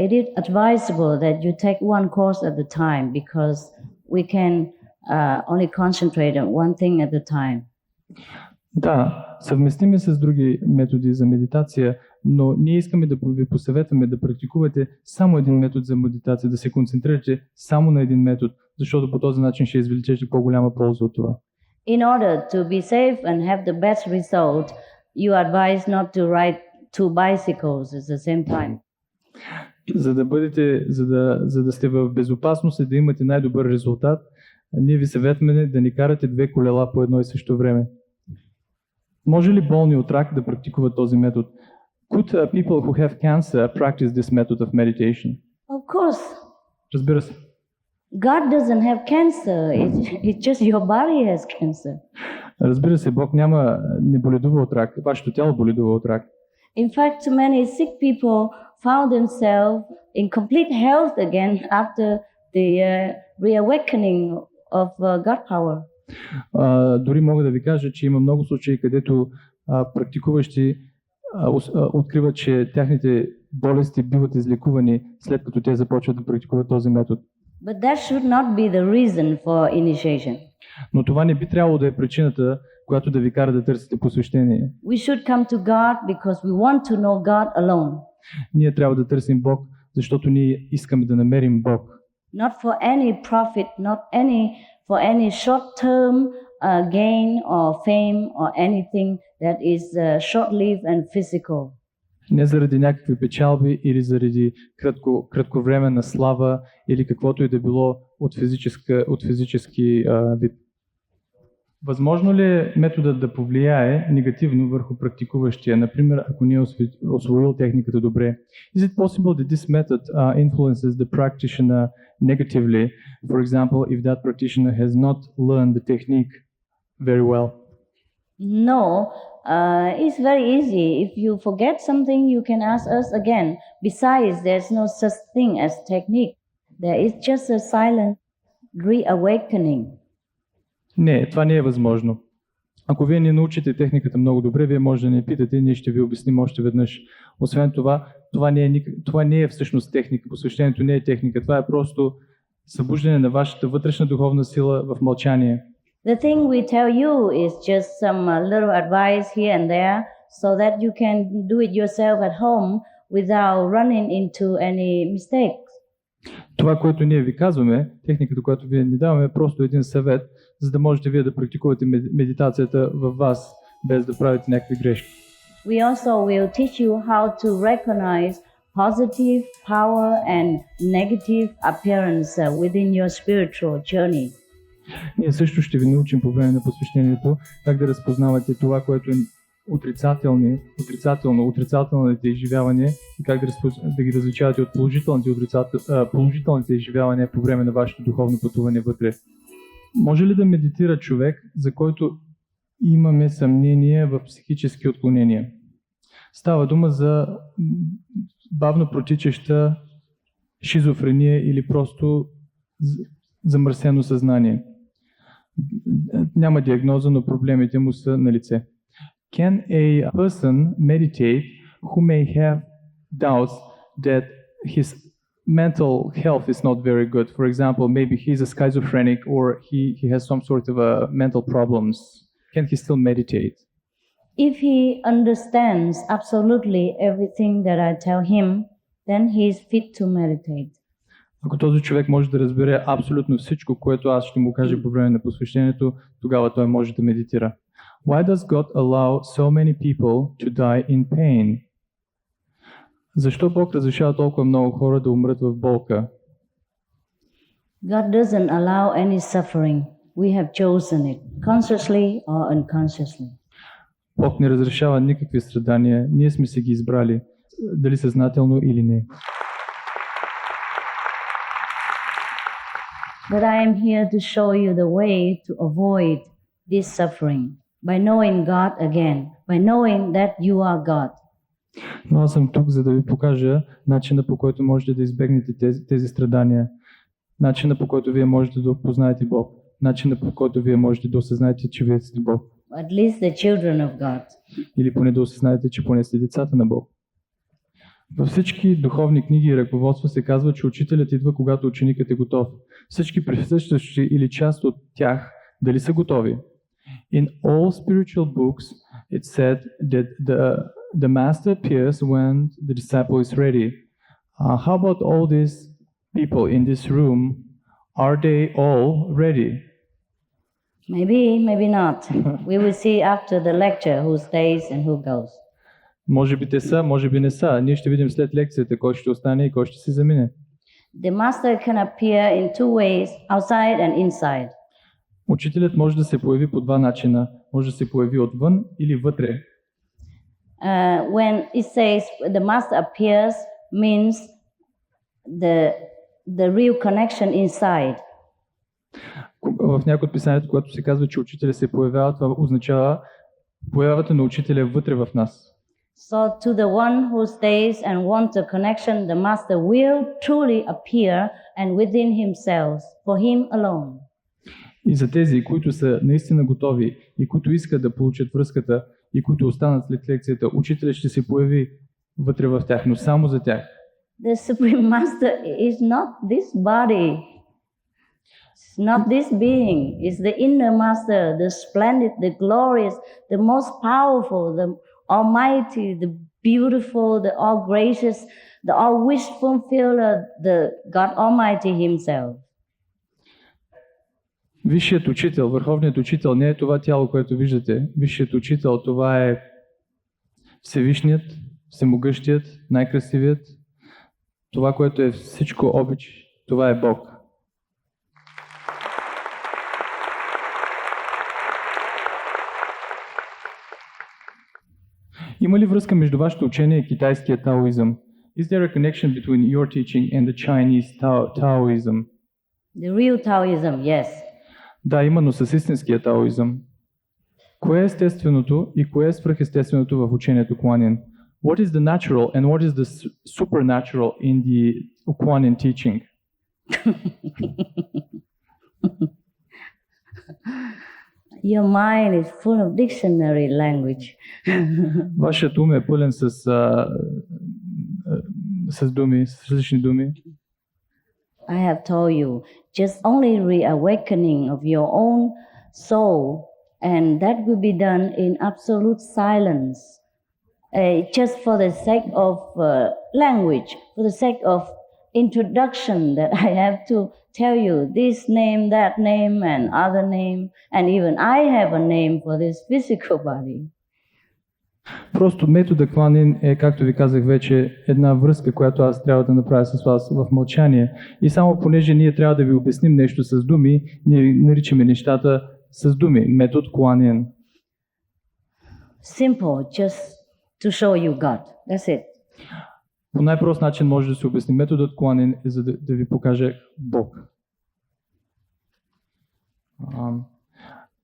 it is advisable that you take one course at a time because we can only concentrate on one thing at a time. Да, съвместими с други методи за медитация, но ние искаме да ви посъветваме да практикувате само един метод за медитация, да се концентрирате само на един метод, защото по този начин ще извлечете по-голяма полза от това. In order to be safe and have the best result, you advise not to ride two bicycles at the same time. За да сте в безопасност и да имате най-добър резултат, ние ви съветваме да не карате две колела по едно и също време. Може ли болни от рак да практикуват този метод? Could people who have cancer practice this method of meditation? Of course. Разбира се. God doesn't have cancer. It's just your body has cancer. Разбира се, Бог не боледува от рак. Вашето тяло боледува от рак. In fact, many sick people found themselves in complete health again after the reawakening of God power. Дори мога да ви кажа, че има много случаи, където практикуващи откриват, че тяхните болести биват излекувани след като те започват да практикуват този метод. But that should not be the reason for initiation. Но това не би трябвало да е причината, която да ви кара да търсите посвещение. We should come to God because we want to know God alone. Ние трябва да търсим Бог, защото ние искаме да намерим Бог. Not for any profit, not for any short-term gain or fame or anything that is short-lived and physical. Не заради някакви печалби или заради кратковременна слава или каквото и да било от физически вид. Възможно ли е методът да повлияе негативно върху практикуващия, например, ако не е освоил техниката добре? Is it possible that this method influences the practitioner negatively? For example, if that practitioner has not learned the technique very well? No, it's very easy. If you forget something, you can ask us again. Besides, there's no such thing as technique. There is just a silent reawakening. Не, това не е възможно. Ако вие не научите техниката много добре, вие може да не питате и ние ще ви обясним още веднъж. Освен това, това не е всъщност техника. Посвещението не е техника. Това е просто събуждане на вашата вътрешна духовна сила в мълчание. The thing we tell you is just some little advice here and there so that you can do it yourself at home without running into any mistakes. Това, което ние ви казваме, техниката, която вие ни даваме, е просто един съвет, за да можете вие да практикувате медитацията във вас, без да правите някакви грешки. We also will teach you how to recognize positive power and negative appearance within your spiritual journey. Ние също ще ви научим по време на посвещението как да разпознавате това, което е отрицателните изживявания и как да ги различавате от положителните изживявания по време на вашето духовно пътуване вътре. Може ли да медитира човек, за който имаме съмнение в психически отклонения? Става дума за бавно протичаща шизофрения или просто замърсено съзнание. Няма диагноза, но проблемите му са на лице. Can a person meditate who may have doubts that his mental health is not very good? For example, maybe he's a schizophrenic or he has some sort of mental problems. Can he still meditate? If he understands absolutely everything that I tell him, then he is fit to meditate. Ако този човек може да разбере абсолютно всичко, което аз ще му кажа по време на посвещението, тогава той може да медитира. Why does God allow so many people to die in pain? Защо Бог разрешава толкова много хора да умрат в болка? God doesn't allow any suffering. We have chosen it, consciously or unconsciously. Бог не разрешава никакви страдания, ние сме се ги избрали, дали съзнателно или не. But I am here to show you the way to avoid this suffering by knowing God again, by knowing that you are God. Но аз съм тук, за да ви покажа начина, по който можете да избегнете тези страдания, начина, по който вие можете да опознаете Бог, начина, по който вие можете да осъзнаете, че вие сте Бог. At least the children of God. Или поне да осъзнаете, че поне сте децата на Бог. Във всички духовни книги и ръководства се казва, че учителят идва, когато ученикът е готов. Всички присъстващи или част от тях дали са готови. In all spiritual books it said that the master appears when the disciple is ready. How about all these people in this room? Are they all ready? Maybe, maybe not. We will see after the lecture who stays and who goes. Може би те са, може би не са. Ние ще видим след лекцията кой ще остане и кой ще се замине. The master can appear in two ways, outside and inside. Учителят може да се появи по два начина. Може да се появи отвън или вътре. When it says the master appears means the real connection inside. В някои от писанието, когато се казва, че учителя се появява, това означава появата на учителя вътре в нас. So to the one who stays and wants a connection, the master will truly appear and within himself, for him alone. И за тези, които са наистина готови и които искат да получат връзката и които останат след лекцията, учителят ще се появи вътре в тях, но само за тях. The Supreme Master is not this body. It's not this being. It's the inner master, the splendid, the glorious, the most powerful, the almighty, the beautiful, the all gracious, the all wish fulfiller, the God Almighty himself. Висшият учител, върховният учител не е това тяло, което виждате. Висшият учител, това е Всевишният, Всемогъщият, най-красивият. Това, което е всичко обич, това е Бог. Има ли връзка между вашето учение и китайския таоизъм? Is there a connection between your teaching and the Chinese Taoism? The real Taoism, yes. Да, именно с истинския таоизъм. Кое е естественото и кое е свръхестественото в учението Kuan-Yin? What is the natural and what is the supernatural in the Kuan-Yin teaching? Your mind is full of dictionary language. Вашият ум е пълен с думи, с различни думи. I have told you, just only reawakening of your own soul, and that will be done in absolute silence, just for the sake of language, for the sake of introduction that I have to tell you this name, that name, and other name, and even I have a name for this physical body. Просто метода Кванин е, както ви казах вече, една връзка, която аз трябва да направя с вас в мълчание. И само понеже ние трябва да ви обясним нещо с думи, ние наричаме нещата с думи. Метод Кванин. Simple, just to show you God. That's it. По най-прост начин може да се обясни. Методът Кванин е за да ви покаже Бог.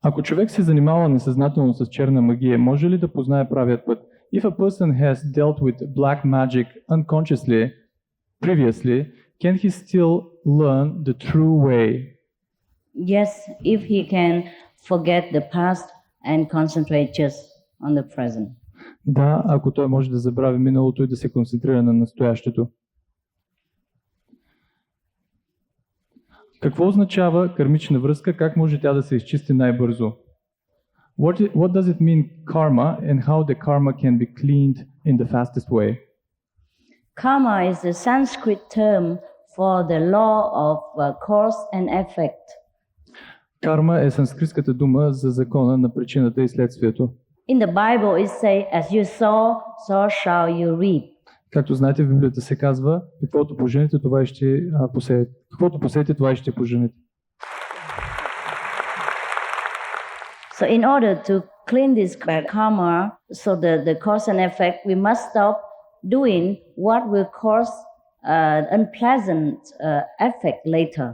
Ако човек се занимава несъзнателно с черна магия, може ли да познае правият път? If a person has dealt with black magic unconsciously previously, can he still learn the true way? Yes, if he can forget the past and concentrate just on the present. Да, ако той може да забрави миналото и да се концентрира на настоящето. Какво означава кармична връзка? Как може тя да се изчисти най-бързо? What does it mean karma and how the karma can be cleaned in the fastest way? Karma is a Sanskrit term for the law of cause and effect. Карма е санскритската дума за закона на причината и следствието. In the Bible it says, as you sow, so shall you reap. Както знаете, в Библията се казва, каквото поженете, това и ще посеете. Каквото посеете, това и ще поженете. So in order to clean this karma, so the cause and effect, we must stop doing what will cause unpleasant effect later.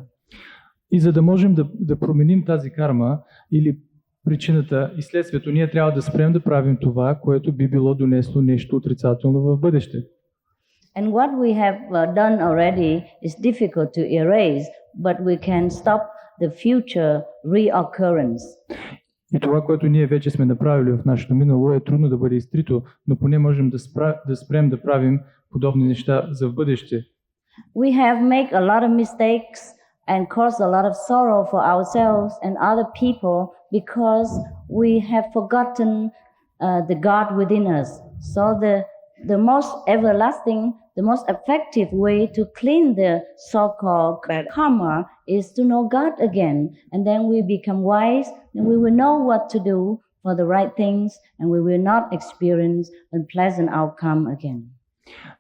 И за да можем да променим тази карма или причината и следствието, ние трябва да спрем да правим това, което би било донесло нещо отрицателно в бъдеще. And what we have done already is difficult to erase, but we can stop the future reoccurrence. И това, което ние вече сме направили в нашето минало, е трудно да бъде изтрито, но поне можем да спрем да правим подобни неща за в бъдеще. We have made a lot of mistakes and caused a lot of sorrow for ourselves and other people because we have forgotten the God within us. So the most everlasting, the most effective way to clean the so-called karma is to know God again, and then we become wise and we will know what to do for the right things and we will not experience unpleasant outcome again.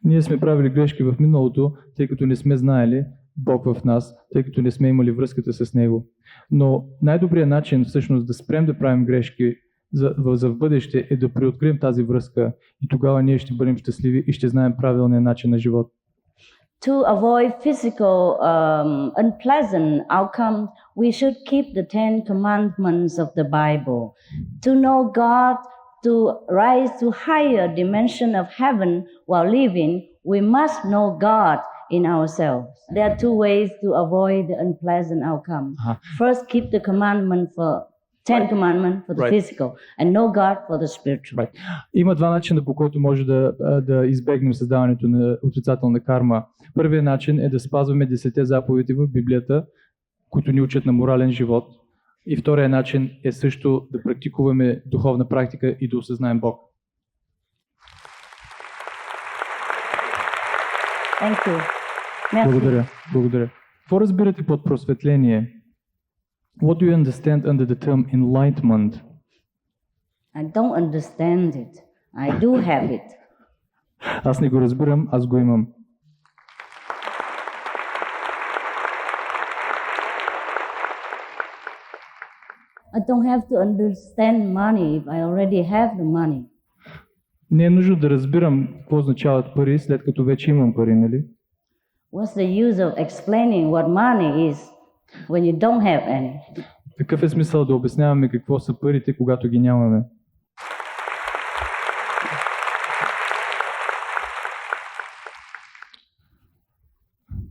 Ние сме правили грешки в миналото, тъй като не сме знаели Бог в нас, тъй като не сме имали връзката с Него. Но най-добрият начин всъщност да спрем да правим грешки за в бъдеще е да преоткрием тази връзка и тогава ние ще бъдем щастливи и ще знаем правилния начин на живот. To avoid physical unpleasant outcome, we should keep the 10 commandments of the Bible. To know God, to rise to higher dimension of heaven while living, we must know God in ourselves. There are two ways to avoid the unpleasant outcome. First, keep the commandment for 10 commandments for the physical and know God for the spiritual. Има два начина, по който може да избегнем създаването на отрицателна карма. Първият начин е да спазваме 10 заповеди в Библията, които ни учат на морален живот. И вторият начин е също да практикуваме духовна практика и да осъзнаем Бог. Thank you. Благодаря. Какво разбирате под просветление? What do you understand under the term enlightenment? I don't understand it. I do have it. Аз не го разбирам, аз го имам. I don't have to understand money if I already have the money. Не е нужно да разбирам какво означават пари, след като вече имам пари, нали? What's the use of explaining what money is when you don't have any? Какъв е смисъл да обясняваме какво са парите, когато ги нямаме?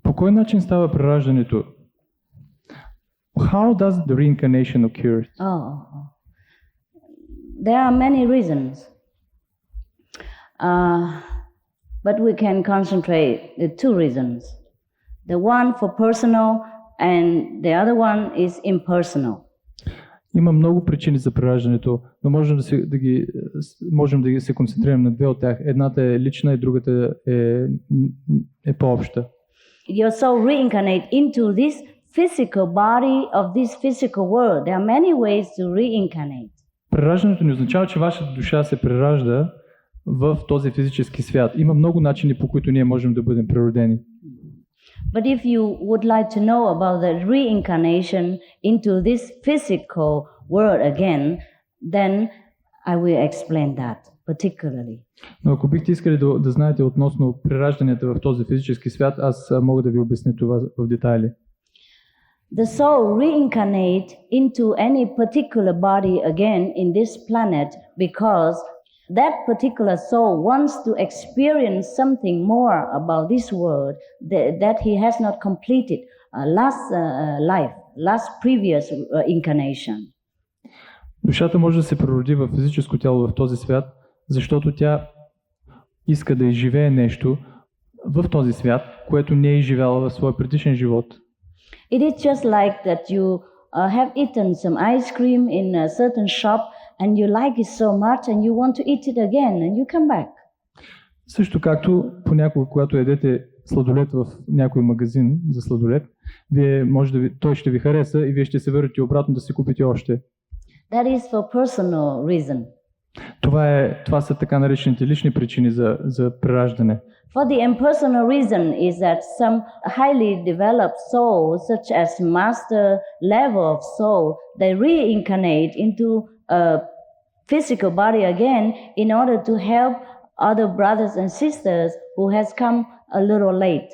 По кой начин става прераждането? How does the reincarnation occur? There are many reasons. But we can concentrate the two reasons. The one for personal and the other one is impersonal. Има много причини за прераждането, но можем да ги се концентрираме на две от тях. Едната е лична и другата е по-обща. Your soul reincarnate into this physical body of this physical world. There are many ways to reincarnate. Прераждането не означава, че вашата душа се преражда в този физически свят. Има много начини, по които ние можем да бъдем преродени. But if you would like to know about the reincarnation into this physical world again, then I will explain that particularly. Но ако бихте искали да знаете относно преражданията в този физически свят, аз мога да ви обясня това в детайли. The soul reincarnate into any particular body again in this planet because that particular soul wants to experience something more about this world that he has not completed last life, last previous incarnation. Душата може да се прероди в физическо тяло в този свят, защото тя иска да изживее нещо в този свят, което не е изживяла в своя предишен живот. It is just like that you have eaten some ice cream in a certain shop and you like it so much and you want to eat it again and you come back. Също както понякога, когато ядете сладолед в някой магазин за сладолед, той ще ви хареса и вие ще се върнете обратно да си купите още. That is for personal reason. Това са така наречените лични причини за прераждане. For the impersonal reason is that some highly developed souls, such as master level of soul, they reincarnate into a physical body again in order to help other brothers and sisters who has come a little late.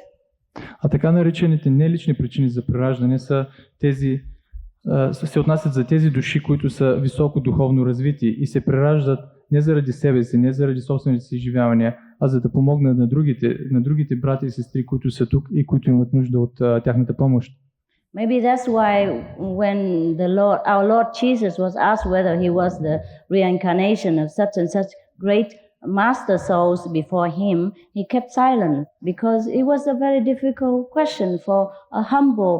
А така наречените нелични причини за прераждане са се отнасят за тези души, които са високо духовно развити и се прераждат не заради себе си, не заради собствените си изживявания, а за да помогнат на другите брати и сестри, които са тук и които имат нужда от тяхната помощ. Maybe that's why when our Lord Jesus was asked whether he was the reincarnation of such and such great master souls before him, he kept silent because it was a very difficult question for a humble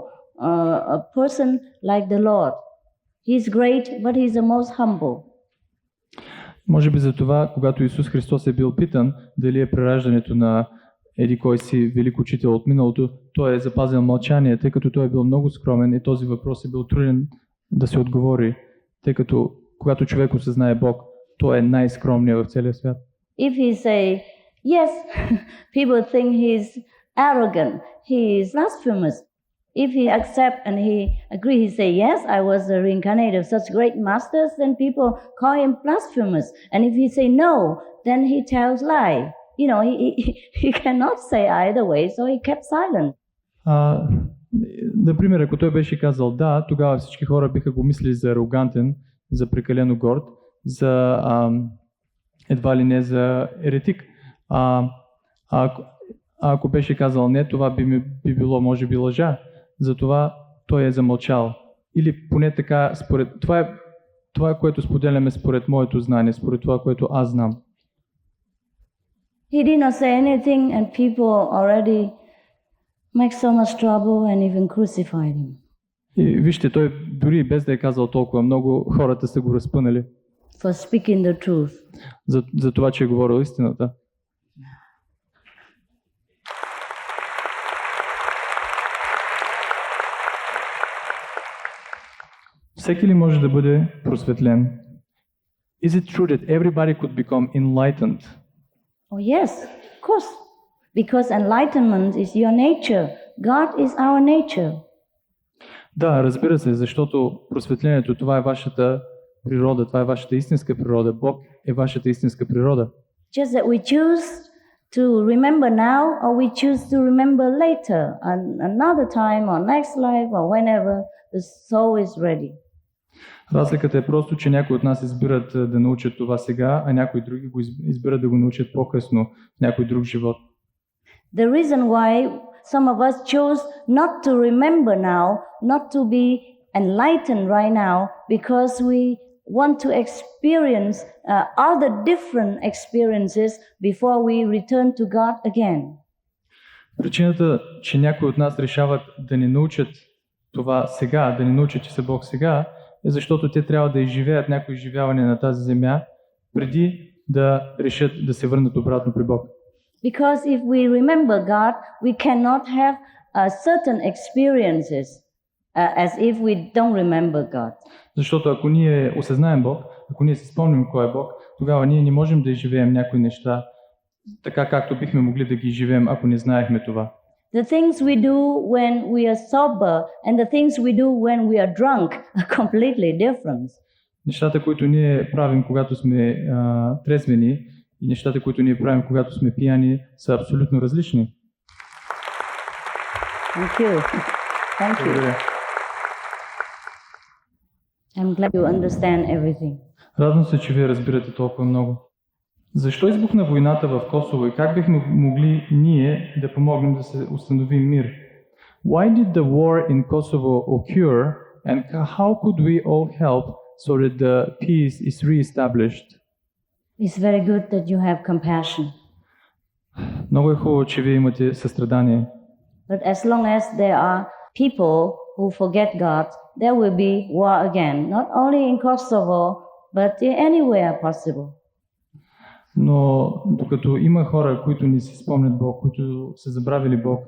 a person like the Lord. He's great, but he's the most humble. Може би за това, когато Исус Христос е бил питан дали е прераждането на еди кой си велик учител от миналото, той е запазил мълчание, тъй като той е бил много скромен и този въпрос е бил труден да се отговори, тъй като когато човек осъзнае Бог, той е най-скромният в целия свят. If he say, yes, people think he's arrogant, he is blasphemous. If he accept and he agree, he say, yes, I was a reincarnate of such great masters, then people call him blasphemous. And if he say no, then he tells lie. You know, he cannot say either way, so he kept silent. Например, ако той беше казал да, тогава всички хора биха го мислили за арогантен, за прекалено горд, за едва ли не за еретик. Ако беше казал не, това би било може би лъжа. Затова той е замълчал. Или поне така, това е което споделяме според моето знание, според това, което аз знам. He did not say anything and people already make so much trouble and even crucified him. И вижте, той дори без да е казал толкова много, хората са го разпънали. For speaking the truth. За това, че е говорил истината. Всеки ли може да бъде просветлен? Is it true that everybody could become enlightened? Oh yes, of course. Because enlightenment is your nature. God is our nature. Да, разбира се, защото просветлението, това е вашата природа, това е вашата истинска природа. Бог е вашата истинска природа. Just that we choose to remember now or we choose to remember later, another time or next life or whenever the soul is ready. Разликата е просто, че някои от нас избират да научат това сега, а някои други го избират да го научат по-късно, в някой друг живот. The reason why some of us choose not to remember now, not to be enlightened right now, because we want to experience other different experiences before we return to God again. Причината, че някои от нас решават да не научат това сега, да не научат, че са Бог сега, е защото те трябва да изживеят някои изживяване на тази земя, преди да решат да се върнат обратно при Бог. Because if we remember God, we cannot have certain experiences as if we don't remember God. Защото ако ние осъзнаем Бог, ако ние си спомним кой е Бог, тогава ние не можем да изживеем някои неща така, както бихме могли да ги изживеем, ако не знаехме това. The things we do when we are sober and the things we do when we are drunk are completely different. Нещата, които ние правим, когато сме трезвени, и нещата, които ние правим, когато сме пияни, са абсолютно различни. Thank you. Thank you. Благодаря. I'm glad you understand everything. Радвам се, че вие разбирате толкова много. Защо избухна войната в Косово и как бихме могли ние да помогнем да се установи мир? Why did the war in Kosovo occur and how could we all help so that the peace is re-established? It's very good that you have compassion. Много е хубаво, че вие имате състрадание. But as long as there are people who forget God, there will be war again, not only in Kosovo, but anywhere possible. Но докато има хора, които не си спомнят Бог, които са забравили Бог,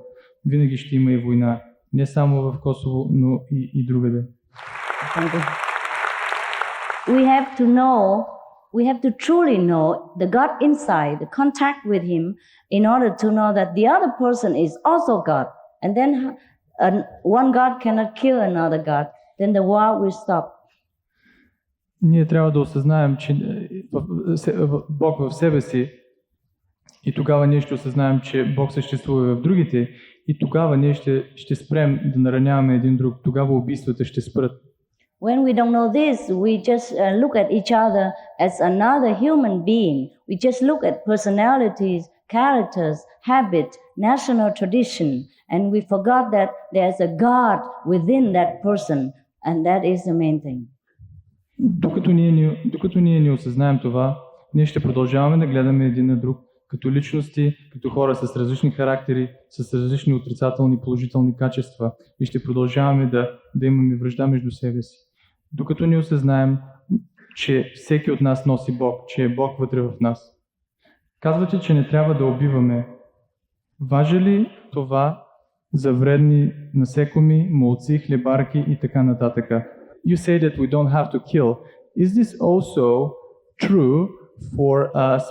винаги ще има и война. Не само в Косово, но и другаде. We have to truly know the God inside, the contact with Him, in order to know that the other person is also God. And then one God cannot kill another God. Then the war will stop. Ние трябва да осъзнаем, че Бог в себе си, и тогава ние ще осъзнаем, че Бог съществува в другите, и тогава ние ще спрем да нараняваме един друг. Тогава убийствата ще спрат. When we don't know this, we just look at each other as another human being. We just look at personalities, characters, habit, national tradition, and we forgot that there's a God within that person, and that is the main thing. Докато ние не осъзнаем това, ние ще продължаваме да гледаме един на друг като личности, като хора с различни характери, с различни отрицателни и положителни качества и ще продължаваме да имаме вражда между себе си. Докато не осъзнаем, че всеки от нас носи Бог, че е Бог вътре в нас. Казвате, че не трябва да убиваме. Важи ли това за вредни насекоми, молци, хлебарки и така нататък? You say that we don't have to kill. Is this also true for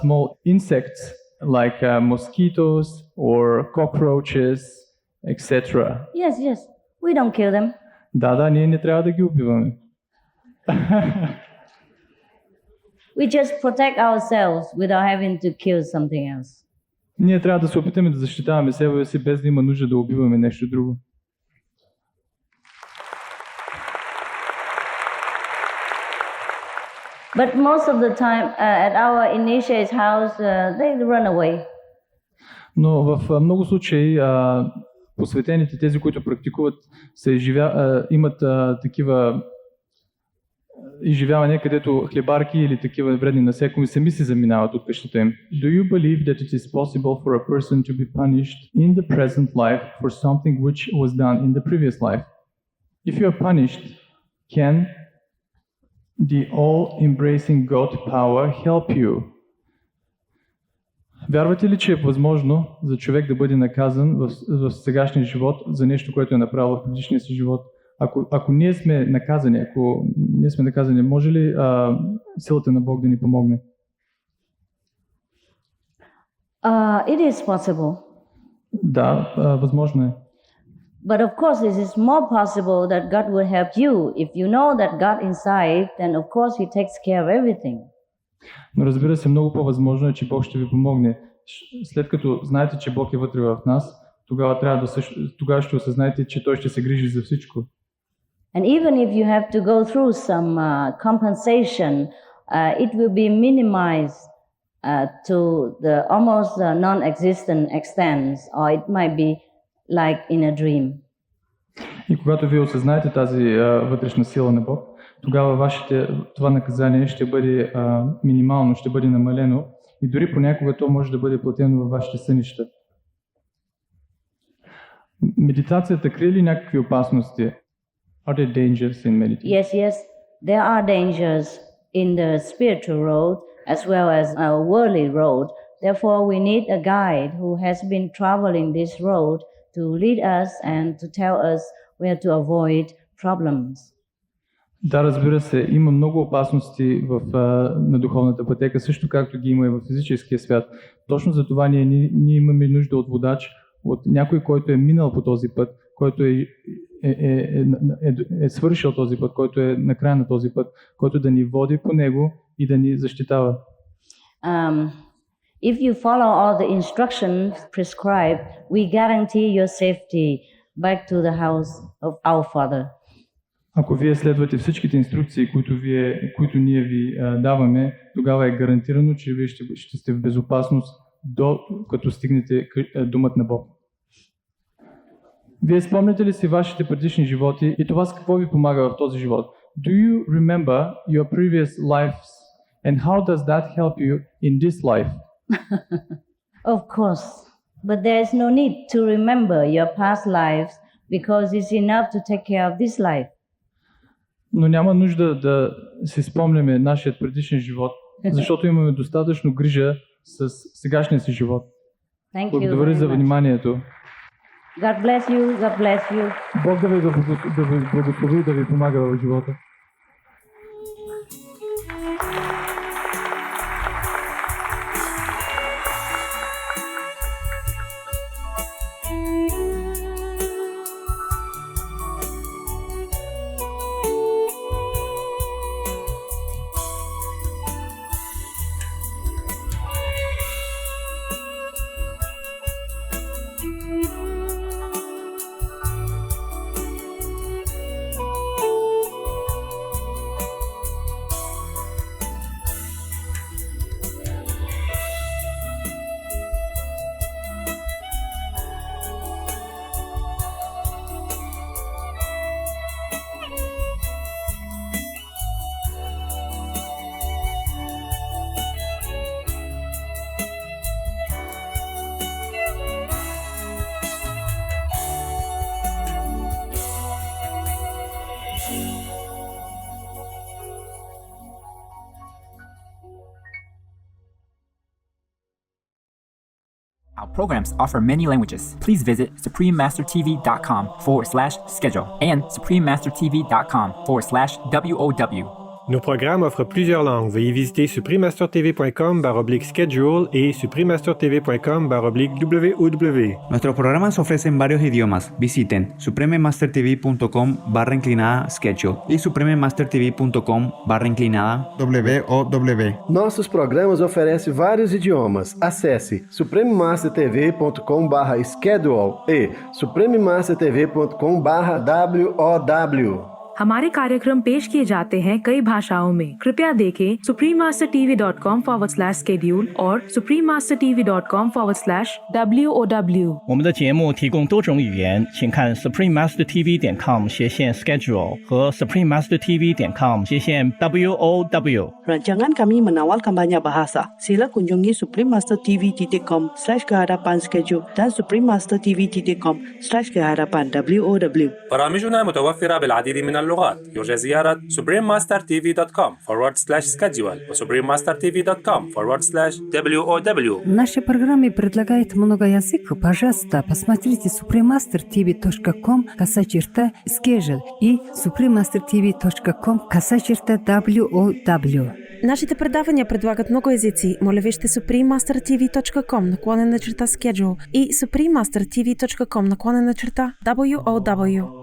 small insects like mosquitoes or cockroaches, etc.? Yes. We don't kill them. Да, ние не трябва да ги убиваме. We just protect ourselves without having to kill something else. Ние трябва да се опитаме да защитаваме себе си, без да има нужда да убиваме нещо друго. But most of the time at our initiate's house, they run away. Но в много случаи посветените, тези, които практикуват, имат такива изживявания, където хлебарки или такива вредни насекоми сами се заминават от къщата им. Do you believe that it is possible for a person to be punished in the present life for something which was done in the previous life? If you are punished, can the all-embracing God power help you? Вярвате ли, че е възможно за човек да бъде наказан в сегашния живот за нещо, което е направил в предишния си живот? Ако ние сме наказани, може ли силата на Бог да ни помогне? It is possible. Да, възможно е. But of course, it is more possible that God will help you. If you know that God inside, then of course He takes care of everything. Но разбира се, много по-възможно е, че Бог ще ви помогне. След като знаете, че Бог е вътре в нас, тогава ще осъзнаете, че Той ще се грижи за всичко. And even if you have to go through some compensation, it will be minimized to the almost non-existent extent, or it might be like in a dream. И когато вие осъзнаете тази вътрешна сила на Бог, тогава това наказание ще бъде минимално, ще бъде намалено и дори понякога то може да бъде платено във вашите сънища. Медитацията крие ли някакви опасности? Are there dangers in meditation? Yes. There are dangers in the spiritual road as well as our worldly road. Therefore, we need a guide who has been traveling this road to lead us and to tell us where to avoid problems. Да, разбира се, има много опасности на духовната пътека, също както ги има и в физическия свят. Точно за това ние имаме нужда от водач, от някой, който е минал по този път, който е свършил този път, който е на края на този път, който да ни води по него и да ни защитава. If you follow all the instructions prescribed, we guarantee your safety back to the house of our Father. Ако вие следвате всичките инструкции, които ние ви даваме, тогава е гарантирано, че вие ще сте в безопасност като стигнете домът на Бог. Вие спомняте ли си вашите предишни животи и това с какво ви помага в този живот? Do you remember your previous lives and how does that help you in this life? Of course, but there is no need to remember your past lives because it's enough to take care of this life. Но няма нужда да си спомняме нашият предишен живот, защото имаме достатъчно грижа с сегашния си живот. Благодаря за вниманието. God bless you, God bless you. Бог да ви благослови, да ви помага в живота. Our programs offer many languages. Please visit suprememastertv.com/schedule and suprememastertv.com/WOW. Nos programmes offrent plusieurs langues. Veuillez visiter suprememastertv.com/schedule y suprememastertv.com/WOW. Nuestros programas ofrecen varios idiomas. Visiten suprememastertv.com/schedule y suprememastertv.com/WOW. Nossos programas oferecem vários idiomas. Acesse suprememastertv.com/schedule e suprememastertv.com/WOW. हमारे कार्यक्रम पेश किए जाते हैं कई भाषाओं में। कृपया देखें suprememastertv.com/schedule और suprememastertv.com/WOW。我们的节目提供多种语言，请看 suprememastertv.com/schedule 和 suprememastertv.com/WOW。 Rancangan kami menawarkan banyak bahasa. Sila kunjungi suprememastertv.com/kehadapan-schedule dan suprememastertv.com/kehadapan-WOW. برامجنا متوفرة بالعديد من اللغات. يرجى زيارة suprememastertv.com/schedule و suprememastertv.com/WOW. В нашей программе предлагает много языков. Пожалуйста, посмотрите suprememastertv.com/schedule и suprememastertv.com/WOW. Нашите предавания предлагат много езици. Моля вижте suprememastertv.com/schedule и suprememastertv.com/WOW.